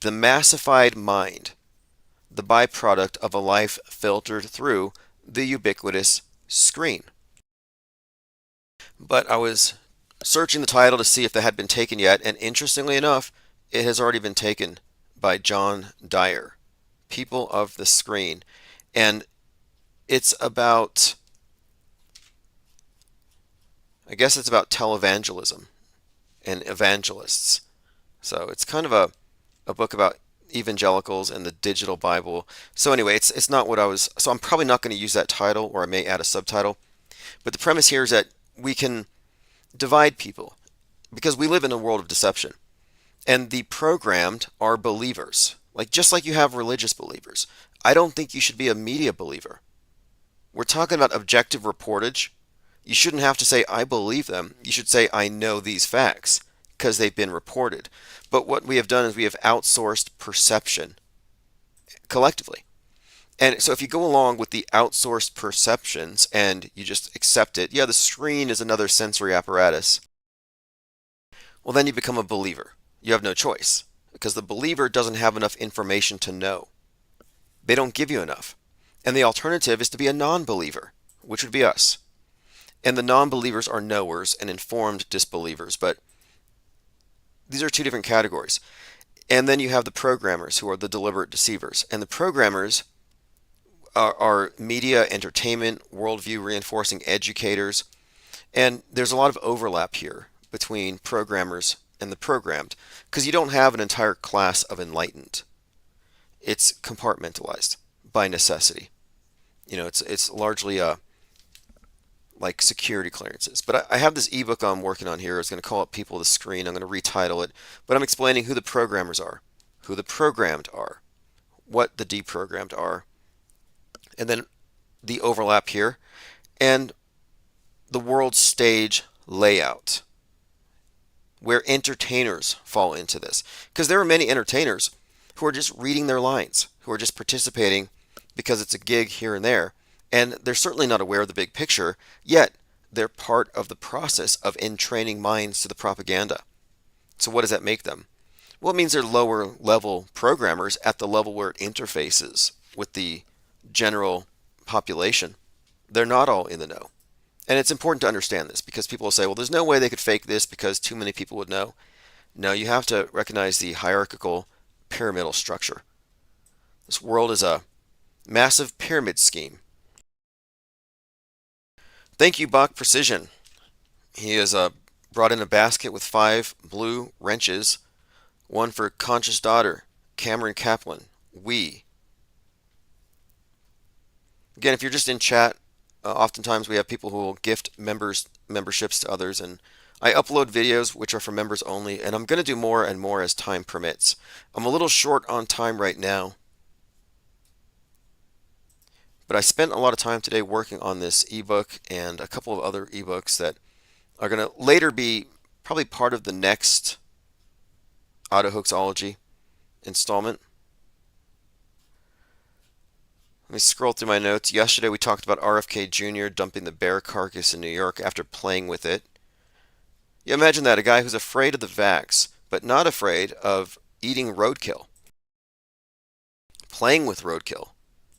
the massified mind, the byproduct of a life filtered through the ubiquitous screen. But I was searching the title to see if that had been taken yet, and interestingly enough, it has already been taken by John Dyer, People of the Screen. And it's about, I guess it's about televangelism and evangelists. So it's kind of a book about evangelicals and the digital Bible. So anyway, it's not what I was, so I'm probably not going to use that title, or I may add a subtitle. But the premise here is that we can divide people because we live in a world of deception. And the programmed are believers. Just like you have religious believers. I don't think you should be a media believer. We're talking about objective reportage. You shouldn't have to say, I believe them. You should say, I know these facts because they've been reported. But what we have done is we have outsourced perception collectively. And so if you go along with the outsourced perceptions and you just accept it, yeah, the screen is another sensory apparatus, well, then you become a believer. You have no choice because the believer doesn't have enough information to know. They don't give you enough. And the alternative is to be a non-believer, which would be us. And the non-believers are knowers and informed disbelievers, but these are two different categories. And then you have the programmers who are the deliberate deceivers. And the programmers are media, entertainment, worldview reinforcing educators. And there's a lot of overlap here between programmers and the programmed because you don't have an entire class of enlightened. It's compartmentalized by necessity. It's largely like security clearances. But I have this ebook I'm working on here. It's going to call up People of the Screen. I'm going to retitle it. But I'm explaining who the programmers are, who the programmed are, what the deprogrammed are, and then the overlap here, and the world stage layout, where entertainers fall into this. Because there are many entertainers who are just reading their lines, who are just participating because it's a gig here and there, and they're certainly not aware of the big picture, yet they're part of the process of entraining minds to the propaganda. So what does that make them? Well, it means they're lower level programmers at the level where it interfaces with the general population. They're not all in the know. And it's important to understand this because people will say, well, there's no way they could fake this because too many people would know. No, you have to recognize the hierarchical pyramidal structure. This world is a massive pyramid scheme. Thank you, Bach Precision. He has brought in a basket with 5 blue wrenches, one for Conscious Daughter, Cameron Kaplan, we. Again, if you're just in chat, oftentimes we have people who will gift memberships to others, and I upload videos which are for members only, and I'm going to do more and more as time permits. I'm a little short on time right now, but I spent a lot of time today working on this ebook and a couple of other ebooks that are going to later be probably part of the next Autohoaxology installment. Let me scroll through my notes. Yesterday we talked about RFK Jr. dumping the bear carcass in New York after playing with it. You imagine that, a guy who's afraid of the vax, but not afraid of eating roadkill. Playing with roadkill.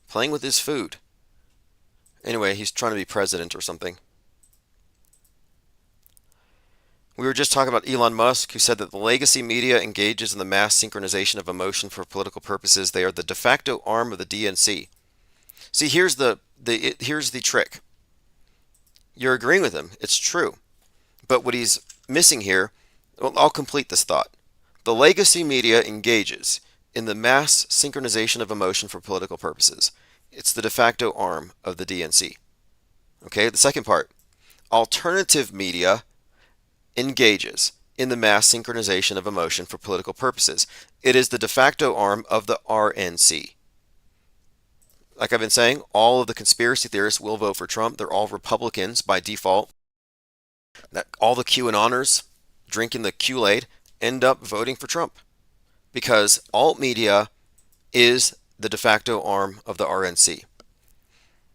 Playing with his food. Anyway, he's trying to be president or something. We were just talking about Elon Musk, who said that the legacy media engages in the mass synchronization of emotion for political purposes. They are the de facto arm of the DNC. See, here's the trick. You're agreeing with him. It's true. But what he's missing here, well, I'll complete this thought. The legacy media engages in the mass synchronization of emotion for political purposes. It's the de facto arm of the DNC. Okay, the second part. Alternative media engages in the mass synchronization of emotion for political purposes. It is the de facto arm of the RNC. Like I've been saying, all of the conspiracy theorists will vote for Trump. They're all Republicans by default. All the QAnoners drinking the Kool-Aid end up voting for Trump because alt media is the de facto arm of the RNC.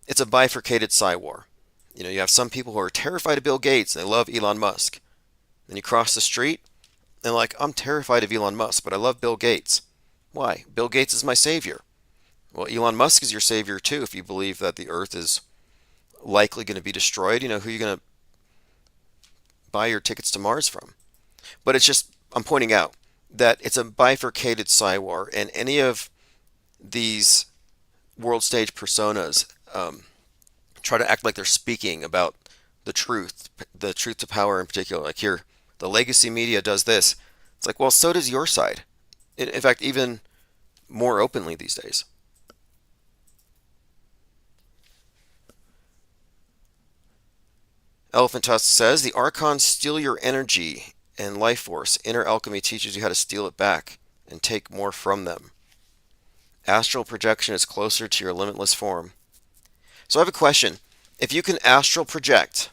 It's a bifurcated war. You know, you have some people who are terrified of Bill Gates and they love Elon Musk. Then you cross the street and like, I'm terrified of Elon Musk, but I love Bill Gates. Why? Bill Gates is my savior. Well, Elon Musk is your savior too if you believe that the earth is likely going to be destroyed. You know, who are you going to buy your tickets to Mars from? But it's just, I'm pointing out that it's a bifurcated war, and any of these world stage personas try to act like they're speaking about the truth to power in particular. Like here, the legacy media does this. It's like, well, so does your side. In fact, even more openly these days. Elephant Tusk says, the Archons steal your energy and life force. Inner alchemy teaches you how to steal it back and take more from them. Astral projection is closer to your limitless form. So I have a question. If you can astral project,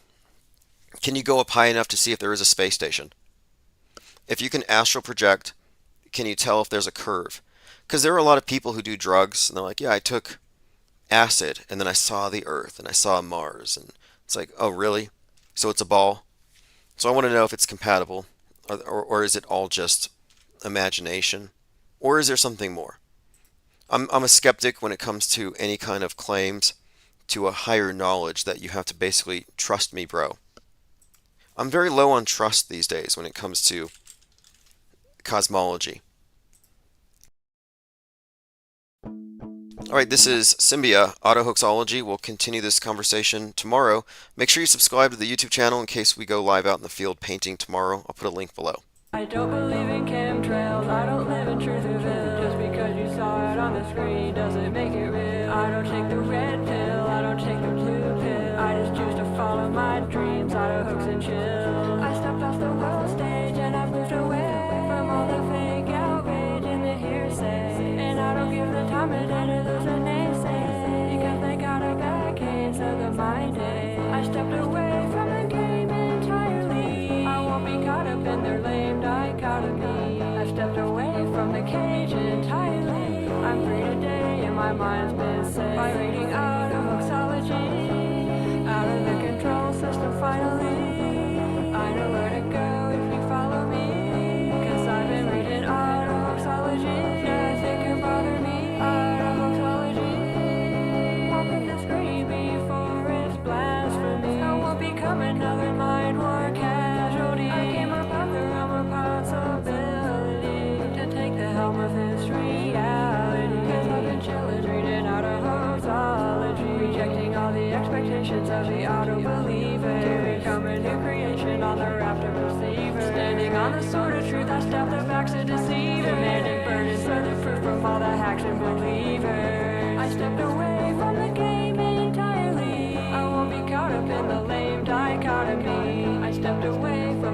can you go up high enough to see if there is a space station? If you can astral project, can you tell if there's a curve? Because there are a lot of people who do drugs and they're like, yeah, I took acid and then I saw the Earth and I saw Mars. And it's like, oh, really? So it's a ball? So I want to know if it's compatible, or is it all just imagination? Or is there something more? I'm a skeptic when it comes to any kind of claims to a higher knowledge that you have to basically trust me, bro. I'm very low on trust these days when it comes to cosmology. All right, this is Symbia, Autohoaxology. We'll continue this conversation tomorrow. Make sure you subscribe to the YouTube channel in case we go live out in the field painting tomorrow. I'll put a link below. I don't believe in chemtrails, I don't live in Truthville. Just because you saw it on the screen doesn't make it real. I don't take the red pill, I don't take the blue pill. I just choose to follow my dichotomy. I've stepped away from the cage entirely. I'm free today and my mind's been set by reading out of Oxology, out of the control system finally. I know where to go if you follow me, 'cause I've been reading out of Oxology. Nothing can bother me out of Oxology. Walking this creepy forest blasphemy. I won't become another mind war casualty. I came above the realm of possibility to take the helm of this reality. 'Cause I've been chillin', reading out of Oxology, rejecting all the expectations of the auto-believer, to become a new creation on the raft of receiver. Standing on the sword of truth, I stab the backs of deceiver, demanding burdens for the proof from all the hacks and believers. I stepped away from the game entirely. I won't be caught up in the lame dichotomy. I stepped away from